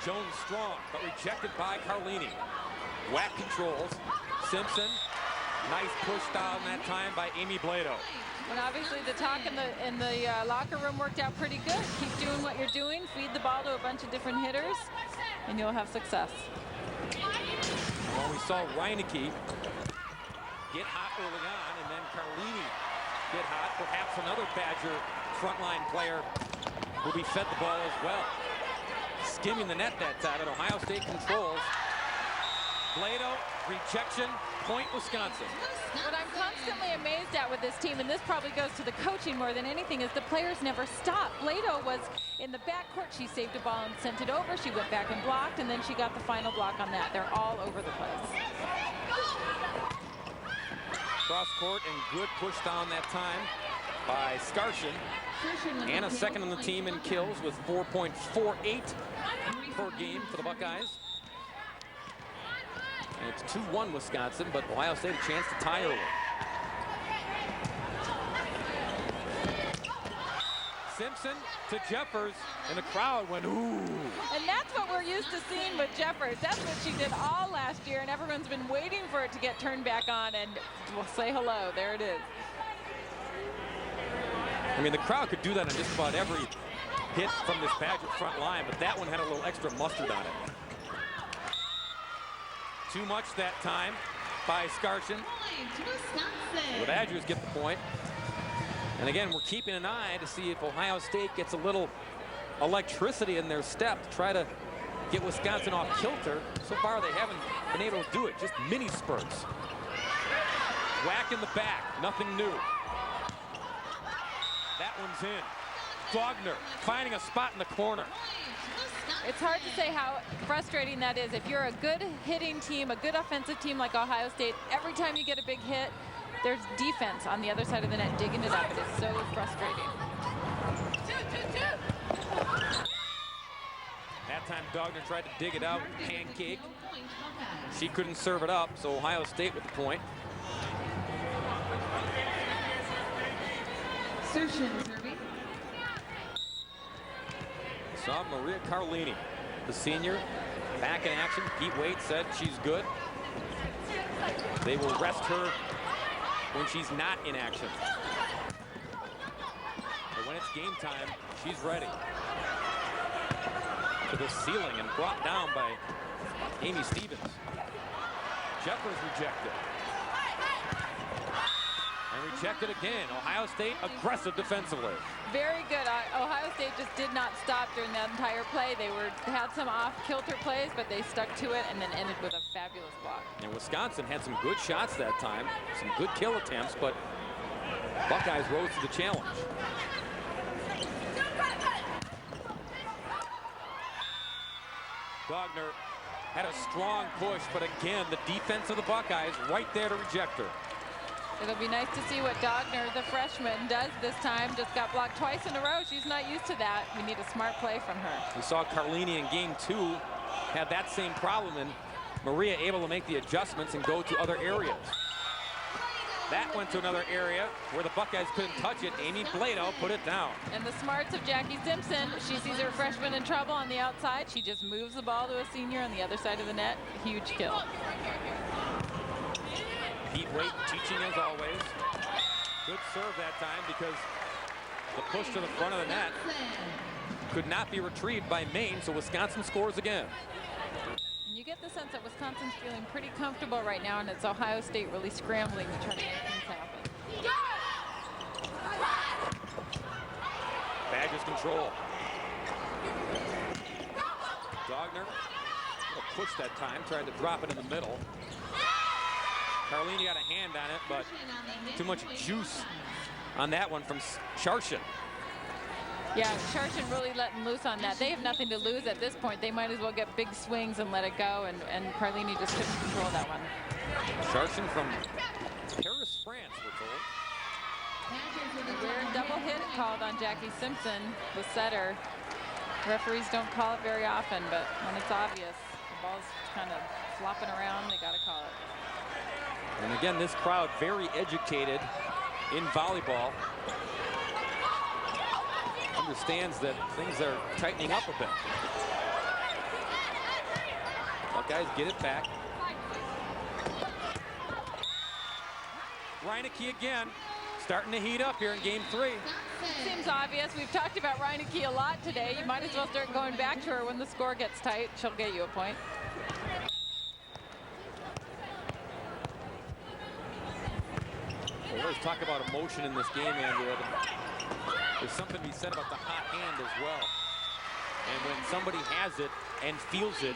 Jones strong, but rejected by Carlini. Whack controls. Simpson, nice push down that time by Amy Blado. And obviously the talk in the locker room worked out pretty good. Keep doing what you're doing. Feed the ball to a bunch of different hitters, and you'll have success. Well, we saw Reineke get hot early on, and then Carlini get hot. Perhaps another Badger frontline player will be fed the ball as well. Skimming the net that time, and Ohio State controls. Blado, rejection, point Wisconsin. What I'm constantly amazed at with this team, and this probably goes to the coaching more than anything, is the players never stop. Blado was in the backcourt. She saved a ball and sent it over. She went back and blocked, and then she got the final block on that. They're all over the place. Cross court and good push down that time by Skarshin. Anna second on the team in kills with 4.48 per game for the Buckeyes. And it's 2-1 Wisconsin, but Ohio State a chance to tie early. Simpson to Jeffers, and the crowd went, ooh. And that's what we're used to seeing with Jeffers. That's what she did all last year, and everyone's been waiting for it to get turned back on, and we'll say hello. There it is. I mean, the crowd could do that on just about every hit from this Badger front line, but that one had a little extra mustard on it. Too much that time by Skarshin. The Badgers get the point. And again, we're keeping an eye to see if Ohio State gets a little electricity in their step to try to get Wisconsin off kilter. So far, they haven't been able to do it, just mini spurts. Whack in the back, nothing new. That one's in. Dogner finding a spot in the corner. It's hard to say how frustrating that is. If you're a good hitting team, a good offensive team like Ohio State, every time you get a big hit, there's defense on the other side of the net digging it up. It is so frustrating. That time Dogner tried to dig it out, pancake. She couldn't serve it up, so Ohio State with the point. Saw Maria Carlini, the senior, back in action. Pete Waite said she's good. They will rest her when she's not in action. But when it's game time, she's ready. To the ceiling and brought down by Amy Stevens. Jeffers rejected. And rejected again. Ohio State aggressive defensively. Very good. Ohio State just did not stop during that entire play. They had some off-kilter plays, but they stuck to it and then ended with a fabulous block. And Wisconsin had some good shots that time, some good kill attempts, but Buckeyes rose to the challenge. Dogner had a strong push, but again, the defense of the Buckeyes right there to reject her. It'll be nice to see what Dogner, the freshman, does this time. Just got blocked twice in a row. She's not used to that. We need a smart play from her. We saw Carlini in game 2 had that same problem, and Maria able to make the adjustments and go to other areas. That went to another area where the Buckeyes couldn't touch it. Amy Blado put it down. And the smarts of Jackie Simpson, she sees her freshman in trouble on the outside. She just moves the ball to a senior on the other side of the net. Huge kill. Pete Waite teaching as always. Good serve that time because the push to the front of the net could not be retrieved by Maine, so Wisconsin scores again. And you get the sense that Wisconsin's feeling pretty comfortable right now, and it's Ohio State really scrambling to try to make things happen. Badgers control. Dogner, a push that time, tried to drop it in the middle. Carlini got a hand on it, but too much juice on that one from Sharshin. Yeah, Sharshin really letting loose on that. They have nothing to lose at this point. They might as well get big swings and let it go, and Carlini just couldn't control that one. Sharshin from Paris, France, we're told. A weird double hit called on Jackie Simpson, the setter. Referees don't call it very often, but when it's obvious, the ball's kind of flopping around, they got to call it. And again, this crowd very educated in volleyball. Understands that things are tightening up a bit. Buckeyes get it back. Reineke again, starting to heat up here in game 3. Seems obvious. We've talked about Reineke a lot today. You might as well start going back to her when the score gets tight. She'll get you a point. Well, let's talk about emotion in this game, Andrea. There's something to be said about the hot hand as well. And when somebody has it and feels it,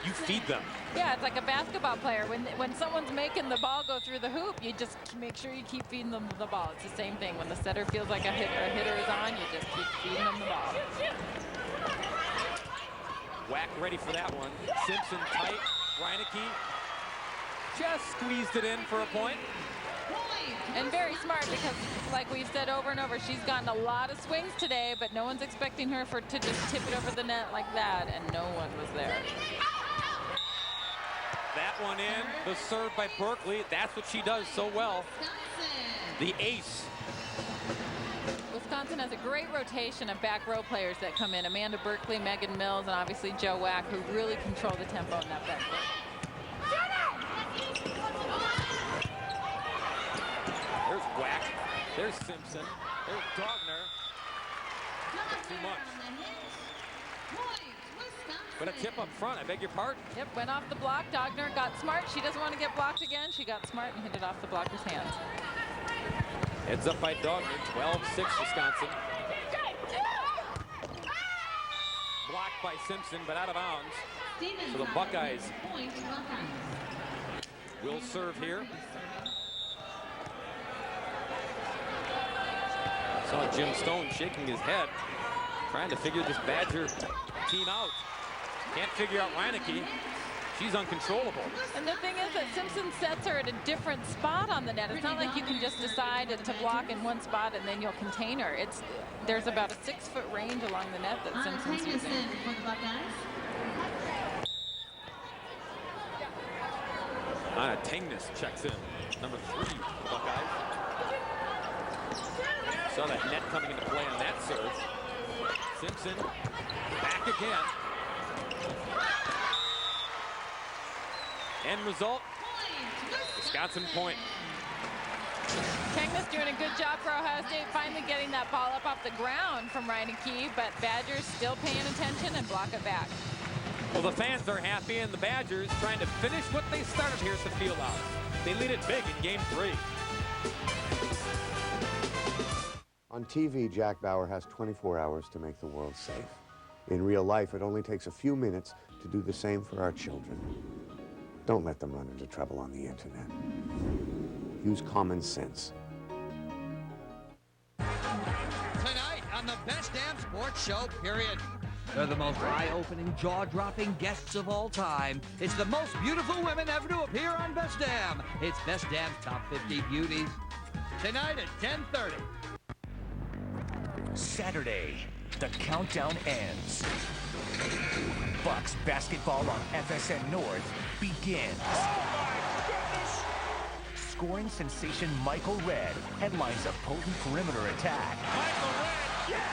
you feed them. Yeah, it's like a basketball player. When someone's making the ball go through the hoop, you just make sure you keep feeding them the ball. It's the same thing. When the setter feels like a hitter is on, you just keep feeding them the ball. Whack ready for that one. Simpson tight. Reineke just squeezed it in for a point. And very smart because, like we've said over and over, she's gotten a lot of swings today, but no one's expecting her to just tip it over the net like that, and no one was there. That one in, the serve by Berkeley. That's what she does so well. The ace. Wisconsin Simpson has a great rotation of back row players that come in. Amanda Berkeley, Megan Mills, and obviously Joe Wack, who really control the tempo in that back row. There's Wack. There's Simpson. There's Dogner. Too much. But a tip up front, I beg your pardon. Yep, went off the block. Dogner got smart. She doesn't want to get blocked again. She got smart and hit it off the blocker's hands. Heads up by Dogner, 12-6 Wisconsin. Blocked by Simpson, but out of bounds. So the Buckeyes will serve here. Saw Jim Stone shaking his head, trying to figure this Badger team out. Can't figure out Reineke. She's uncontrollable. And the thing is that Simpson sets her at a different spot on the net. It's not like you can just decide to block in one spot and then you'll contain her. There's about a 6-foot range along the net that Simpson's using. Anna Tingnes checks in, number 3 for the Buckeyes. Saw that net coming into play on that serve. Simpson back again. End result, Wisconsin point. Tingnes doing a good job for Ohio State, finally getting that ball up off the ground from Reineke, but Badgers still paying attention and block it back. Well, the fans are happy, and the Badgers trying to finish what they started here at the Fieldhouse. They lead it big in Game 3. On TV, Jack Bauer has 24 hours to make the world safe. In real life, it only takes a few minutes to do the same for our children. Don't let them run into trouble on the internet. Use common sense. Tonight on the Best Damn Sports Show, period. They're the most eye-opening, jaw-dropping guests of all time. It's the most beautiful women ever to appear on Best Damn. It's Best Damn's Top 50 Beauties. Tonight at 10:30. Saturday, the countdown ends. Bucks basketball on FSN North begins. Oh my goodness! Scoring sensation Michael Redd headlines a potent perimeter attack. Michael Redd, yes!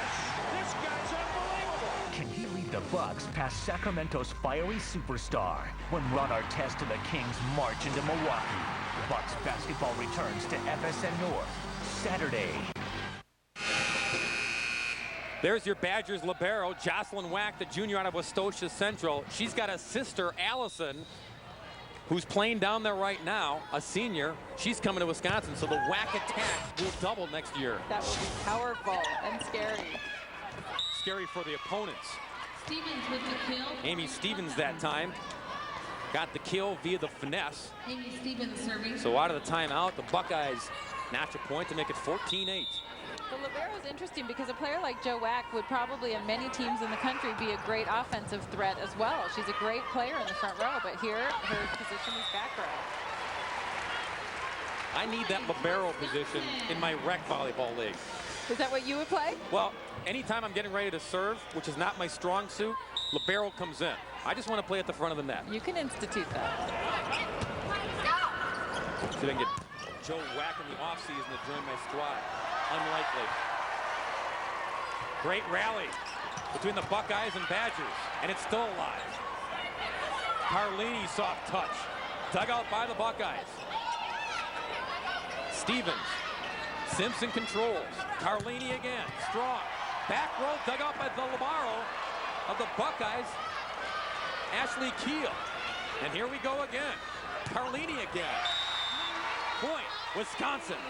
This guy's unbelievable! Can he lead the Bucks past Sacramento's fiery superstar when Ron Artest and the Kings march into Milwaukee? Bucks basketball returns to FSN North Saturday. There's your Badgers libero, Jocelyn Wack, the junior out of Westosha Central. She's got a sister, Allison, who's playing down there right now, a senior. She's coming to Wisconsin, so the Wack attack will double next year. That will be powerful and scary. Scary for the opponents. Stevens with the kill. Amy Stevens that time got the kill via the finesse. Amy Stevens serving. So out of the timeout, the Buckeyes notch a point to make it 14-8. The libero is interesting because a player like Joe Wack would probably, in many teams in the country, be a great offensive threat as well. She's a great player in the front row, but here her position is back row. I need that libero position in my rec volleyball league. Is that what you would play? Well, anytime I'm getting ready to serve, which is not my strong suit, libero comes in. I just want to play at the front of the net. You can institute that. See if I can get Joe Wack in the offseason to join my squad. Unlikely. Great rally between the Buckeyes and Badgers, and it's still alive. Carlini soft touch. Dug out by the Buckeyes. Stevens. Simpson controls. Carlini again. Strong. Back row dug out by the libero of the Buckeyes. Ashley Keel. And here we go again. Carlini again. Point, Wisconsin.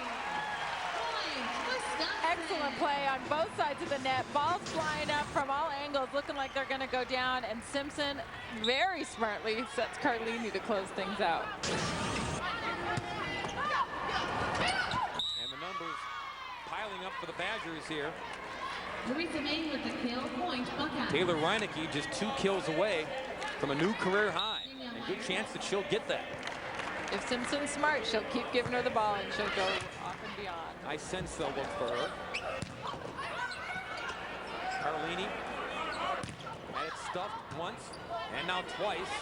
Excellent play on both sides of the net. Balls flying up from all angles, looking like they're going to go down. And Simpson very smartly sets Carlini to close things out. And the numbers piling up for the Badgers here. Teresa May with the kill, point Buckeye. Taylor Reineke just 2 kills away from a new career high. And good chance that she'll get that. If Simpson's smart, she'll keep giving her the ball and she'll go off and beyond. I sense they'll look for her. Carlini had it stuffed once and now twice.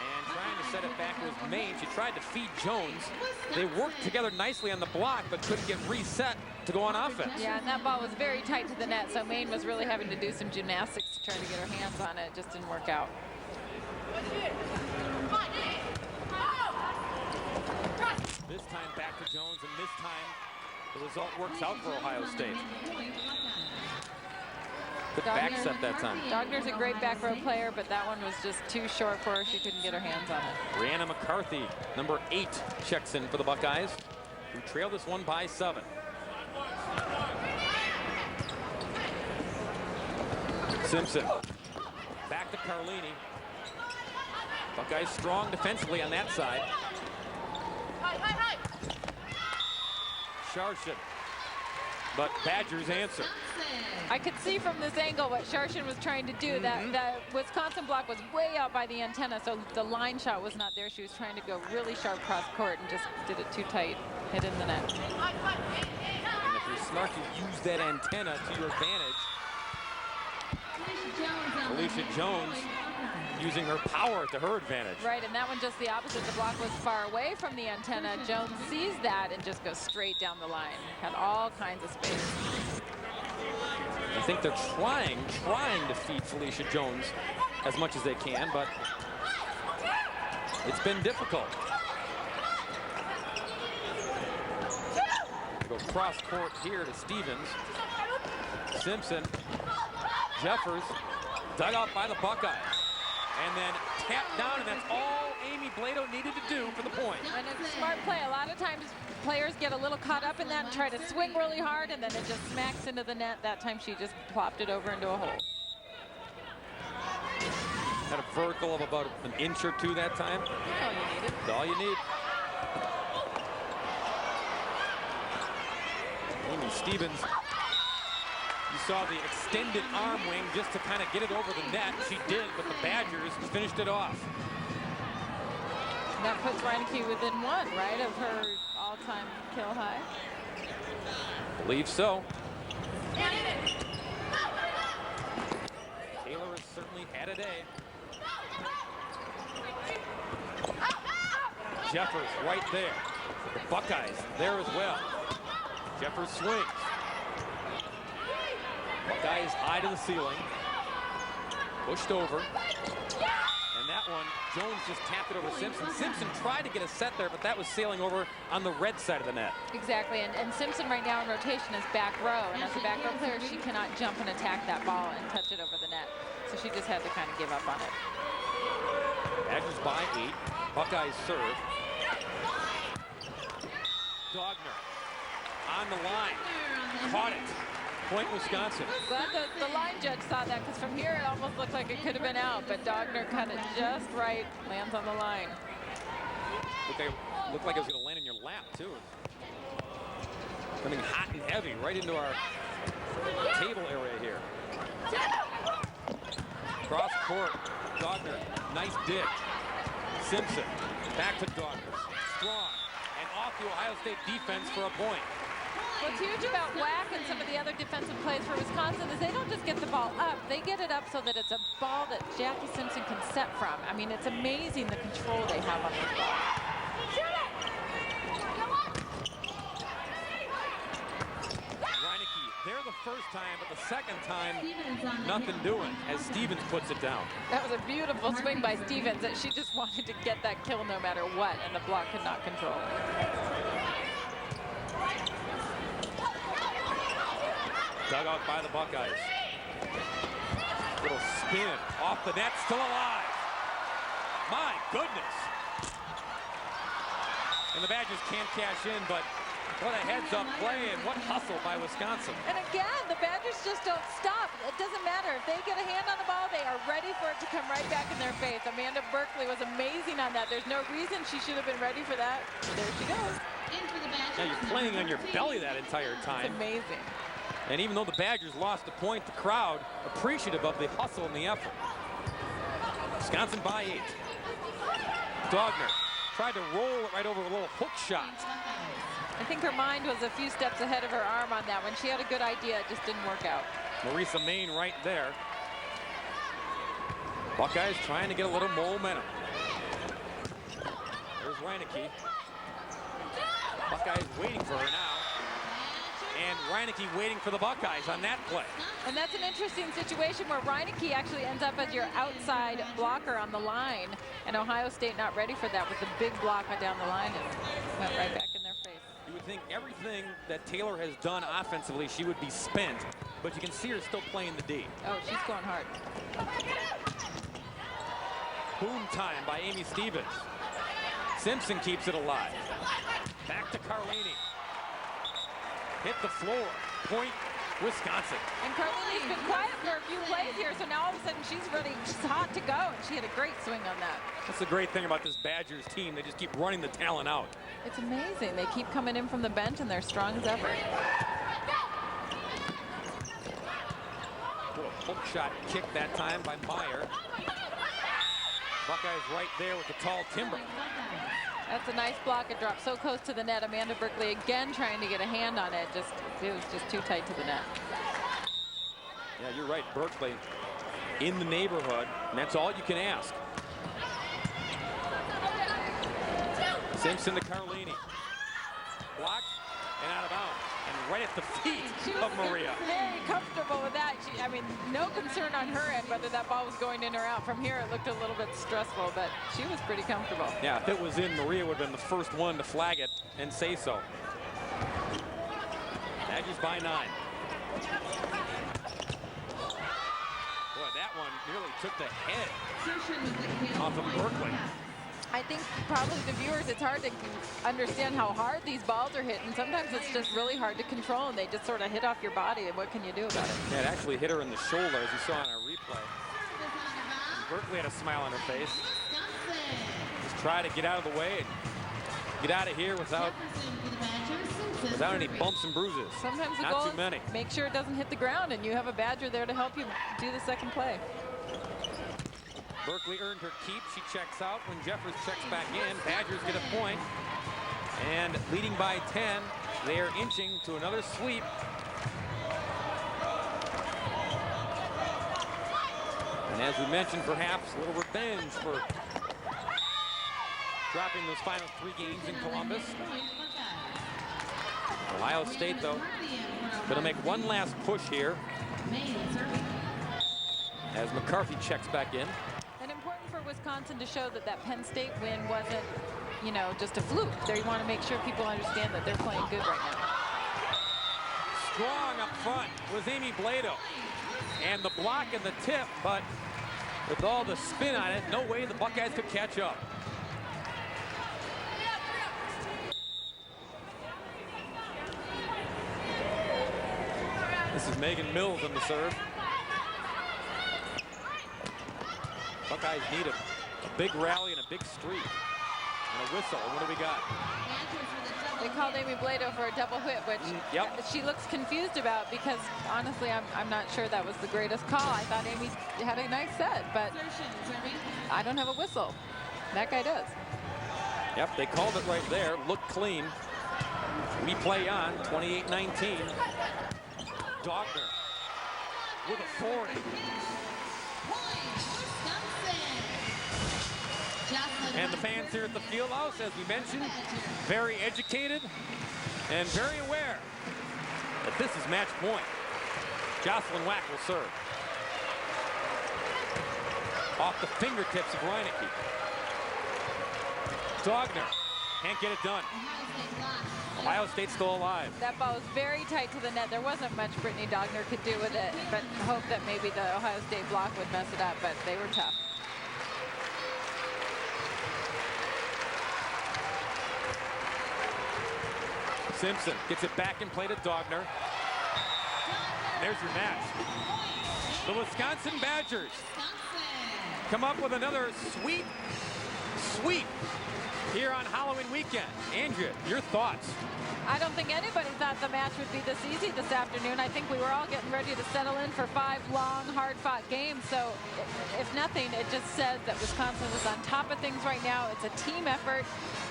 And trying to set it back was Maine. She tried to feed Jones. They worked together nicely on the block, but couldn't get reset to go on offense. Yeah, and that ball was very tight to the net, so Maine was really having to do some gymnastics to try to get her hands on it. It just didn't work out. This time back to Jones, and this time the result works out for Ohio State. Good back set that time. Dogner's a great back row player, but that one was just too short for her. She couldn't get her hands on it. Brianna McCarthy, number 8, checks in for the Buckeyes, who trail this one by 7. Simpson, back to Carlini. Buckeyes strong defensively on that side. Sharshin, but Badgers answer. I could see from this angle what Sharshin was trying to do. That Wisconsin block was way out by the antenna, so the line shot was not there. She was trying to go really sharp cross court and just did it too tight, hit in the net. And if you're smart, you use that antenna to your advantage. Felicia Jones using her power to her advantage. Right, and that one just the opposite. The block was far away from the antenna. Jones sees that and just goes straight down the line. Had all kinds of space. I think they're trying to feed Felicia Jones as much as they can, but it's been difficult. Go cross court here to Stevens. Simpson, Jeffers, dug out by the Buckeyes. And then tapped down, and that's all Amy Blado needed to do for the point. And it's a smart play. A lot of times players get a little caught up in that and try to swing really hard, and then it just smacks into the net. That time she just plopped it over into a hole. Had a vertical of about an inch or 2 that time. That's all you needed. That's all you need. Amy Stevens, you saw the extended arm wing just to kind of get it over the net. She did, but the Badgers finished it off. That puts Reineke within 1, right, of her all-time kill high? Believe so. Taylor has certainly had a day. Jeffers right there. The Buckeyes there as well. Jeffers swings. Buckeyes high to the ceiling. Pushed over. And that one, Jones just tapped it over Simpson. Simpson tried to get a set there, but that was sailing over on the red side of the net. Exactly, and Simpson right now in rotation is back row, and as a back row player, she cannot jump and attack that ball and touch it over the net. So she just had to kind of give up on it. Badgers by 8. Buckeyes serve. Dogner on the line. Caught it. Point Wisconsin. Glad the line judge saw that, because from here it almost looked like it could have been out, but Dogner cut it just right, lands on the line. Looked like it was going to land in your lap, too. Coming hot and heavy right into our table area here. Cross court. Dogner, nice dig. Simpson, back to Dogner. Strong, and off the Ohio State defense for a point. What's huge about WAC and some of the other defensive plays for Wisconsin is they don't just get the ball up, they get it up so that it's a ball that Jackie Simpson can set from. I mean, it's amazing the control they have on this ball. Reineke, there the first time, but the second time, nothing doing as Stevens puts it down. That was a beautiful swing by Stevens, that she just wanted to get that kill no matter what, and the block could not control it. Dug out by the Buckeyes. Little spin off the net, still alive. My goodness. And the Badgers can't cash in, but what a heads-up play and what hustle by Wisconsin. And again, the Badgers just don't stop. It doesn't matter. If they get a hand on the ball, they are ready for it to come right back in their face. Amanda Berkeley was amazing on that. There's no reason she should have been ready for that. There she goes. Now you're playing on your belly that entire time. It's amazing. And even though the Badgers lost a point, the crowd appreciative of the hustle and the effort. Wisconsin by 8. Dogner tried to roll it right over a little hook shot. I think her mind was a few steps ahead of her arm on that one. She had a good idea, it just didn't work out. Marisa Maine right there. Buckeyes trying to get a little momentum. Reineke. Buckeyes waiting for her now. And Reineke waiting for the Buckeyes on that play. And that's an interesting situation where Reineke actually ends up as your outside blocker on the line. And Ohio State not ready for that with the big block down the line and went right back in their face. You would think everything that Taylor has done offensively, she would be spent. But you can see her still playing the D. Oh, she's going hard. Boom time by Amy Stevens. Simpson keeps it alive. Back to Carlini. Hit the floor. Point, Wisconsin. And Carlini's been quiet for a few plays here, so now all of a sudden she's ready. She's hot to go, and she had a great swing on that. That's the great thing about this Badgers team. They just keep running the talent out. It's amazing. They keep coming in from the bench, and they're strong as ever. What a hook shot kick that time by Meyer. Buckeyes right there with the tall timber. That's a nice block. It dropped so close to the net. Amanda Berkeley again trying to get a hand on it. It was just too tight to the net. Yeah, you're right. Berkeley in the neighborhood, and that's all you can ask. Simpson to Carlini. Blocked and out of bounds. And right at the feet of Maria. Very comfortable with that. I mean, no concern on her end whether that ball was going in or out. From here, it looked a little bit stressful, but she was pretty comfortable. Yeah, if it was in, Maria would have been the first one to flag it and say so. Badgers by 9. Boy, that one nearly took the head off of Berkeley. I think probably the viewers, it's hard to understand how hard these balls are hit, and sometimes it's just really hard to control, and they just sort of hit off your body, and what can you do about it? Yeah, it actually hit her in the shoulder, as you saw on our replay. And Berkeley had a smile on her face. Just try to get out of the way and get out of here without any bumps and bruises. Sometimes the Not goal too many. is make sure it doesn't hit the ground, and you have a Badger there to help you do the second play. Berkeley earned her keep. She checks out when Jeffers checks back in. Badgers get a point. And leading by 10, they are inching to another sweep. And as we mentioned, perhaps a little revenge for dropping those final 3 games in Columbus. Ohio State, though, going to make one last push here as McCarthy checks back in. And important for Wisconsin to show that that Penn State win wasn't, you know, just a fluke. They want to make sure people understand that they're playing good right now. Strong up front was Amy Blado. And the block and the tip, but with all the spin on it, no way the Buckeyes could catch up. This is Megan Mills on the serve. Buckeyes need a big rally and a big streak. And a whistle. What do we got? They called Amy Blado for a double hit, which she looks confused about because, honestly, I'm not sure that was the greatest call. I thought Amy had a nice set, but I don't have a whistle. That guy does. Yep, they called it right there. Looked clean. We play on, 28-19. Dogner with a 40. And the fans here at the Fieldhouse, as we mentioned, very educated and very aware that this is match point. Jocelyn Wack will serve. Off the fingertips of Reineke. Dogner can't get it done. Ohio State still alive. That ball was very tight to the net. There wasn't much Brittany Dogner could do with it, but hope that maybe the Ohio State block would mess it up, but they were tough. Simpson gets it back in play to Dogner. There's your match. The Wisconsin Badgers come up with another sweep here on Halloween weekend. Andrea, your thoughts? I don't think anybody thought the match would be this easy this afternoon. I think we were all getting ready to settle in for 5 long, hard-fought games. So, if nothing, it just says that Wisconsin is on top of things right now. It's a team effort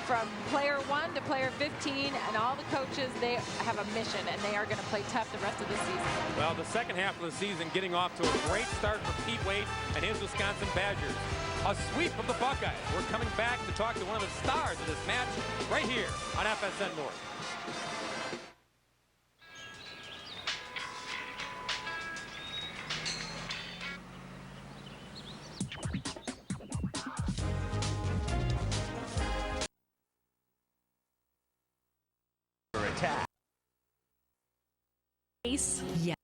from player 1 to player 15, and all the coaches, they have a mission, and they are going to play tough the rest of the season. Well, the second half of the season getting off to a great start for Pete Wade and his Wisconsin Badgers. A sweep of the Buckeyes. We're coming back to talk to one of the stars of this match right here on FSN North. Attack. Yeah.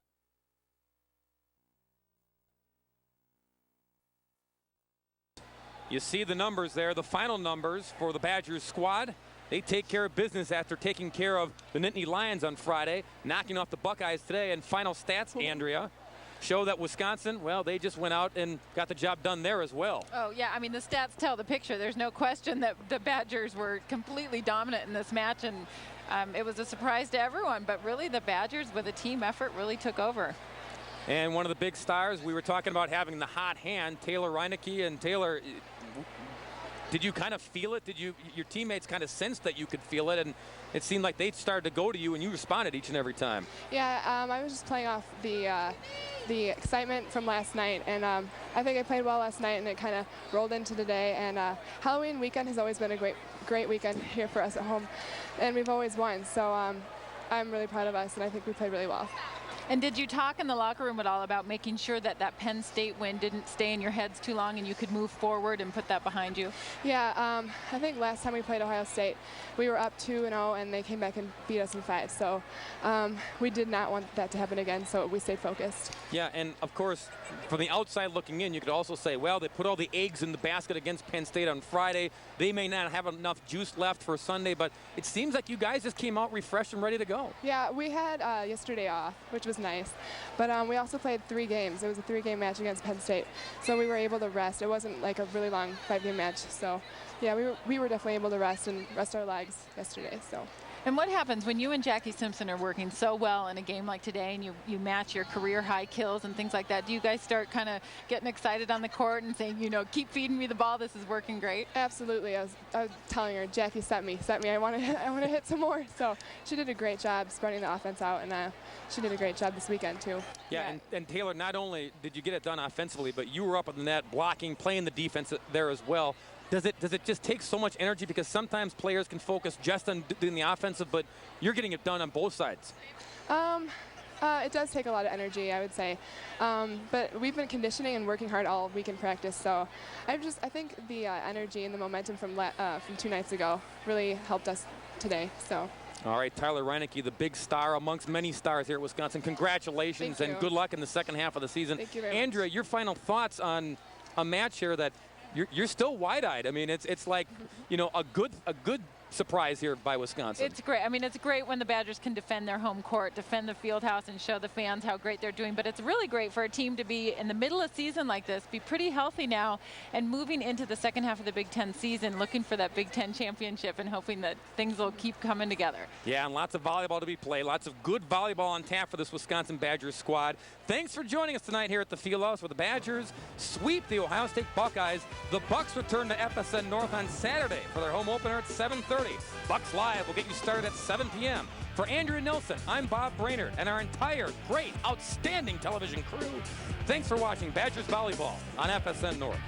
You see the numbers there, the final numbers for the Badgers squad. They take care of business after taking care of the Nittany Lions on Friday, knocking off the Buckeyes today. And final stats, Andrea, show that Wisconsin, well, they just went out and got the job done there as well. Oh, yeah. I mean, the stats tell the picture. There's no question that the Badgers were completely dominant in this match, and it was a surprise to everyone. But really, the Badgers, with a team effort, really took over. And one of the big stars, we were talking about having the hot hand, Taylor Reinecke. And Taylor, did you kind of feel it? Did your teammates kind of sensed that you could feel it? And it seemed like they started to go to you and you responded each and every time. Yeah, I was just playing off the excitement from last night, and I think I played well last night, and it kind of rolled into today. And Halloween weekend has always been a great weekend here for us at home, and we've always won. So I'm really proud of us, and I think we played really well. And did you talk in the locker room at all about making sure that that Penn State win didn't stay in your heads too long and you could move forward and put that behind you? Yeah, I think last time we played Ohio State, we were up 2-0 and they came back and beat us in 5. So we did not want that to happen again, so we stayed focused. Yeah, and of course, from the outside looking in, you could also say, well, they put all the eggs in the basket against Penn State on Friday. They may not have enough juice left for Sunday, but it seems like you guys just came out refreshed and ready to go. Yeah, we had yesterday off, which was nice. But we also played 3 games. It was a 3-game match against Penn State. So we were able to rest. It wasn't like a really long 5-game match. So yeah, we were definitely able to rest our legs yesterday. So. And what happens when you and Jackie Simpson are working so well in a game like today and you match your career high kills and things like that? Do you guys start kind of getting excited on the court and saying, you know, keep feeding me the ball, this is working great? Absolutely. I was telling her, Jackie, set me. I want to hit some more. So she did a great job spreading the offense out, and she did a great job this weekend too. Yeah, and Taylor, not only did you get it done offensively, but you were up in the net blocking, playing the defense there as well. Does it just take so much energy? Because sometimes players can focus just on doing the offensive, but you're getting it done on both sides. It does take a lot of energy, I would say. But we've been conditioning and working hard all week in practice. So I think the energy and the momentum from 2 nights ago really helped us today. So. All right, Tyler Reinecke, the big star amongst many stars here at Wisconsin. Congratulations and good luck in the second half of the season. Thank you very much. Andrea, your final thoughts on a match here that you're still wide-eyed. I mean, it's like, you know, a good surprise here by Wisconsin. It's great. I mean, it's great when the Badgers can defend their home court, defend the field house, and show the fans how great they're doing. But it's really great for a team to be in the middle of season like this, be pretty healthy now, and moving into the second half of the Big Ten season, looking for that Big Ten championship and hoping that things will keep coming together. Yeah, and lots of volleyball to be played. Lots of good volleyball on tap for this Wisconsin Badgers squad. Thanks for joining us tonight here at the Fieldhouse, where the Badgers sweep the Ohio State Buckeyes. The Bucks return to FSN North on Saturday for their home opener at 7:30. Bucks Live will get you started at 7 p.m. For Andrea Nilsson, I'm Bob Brainerd, and our entire great, outstanding television crew. Thanks for watching Badgers Volleyball on FSN North.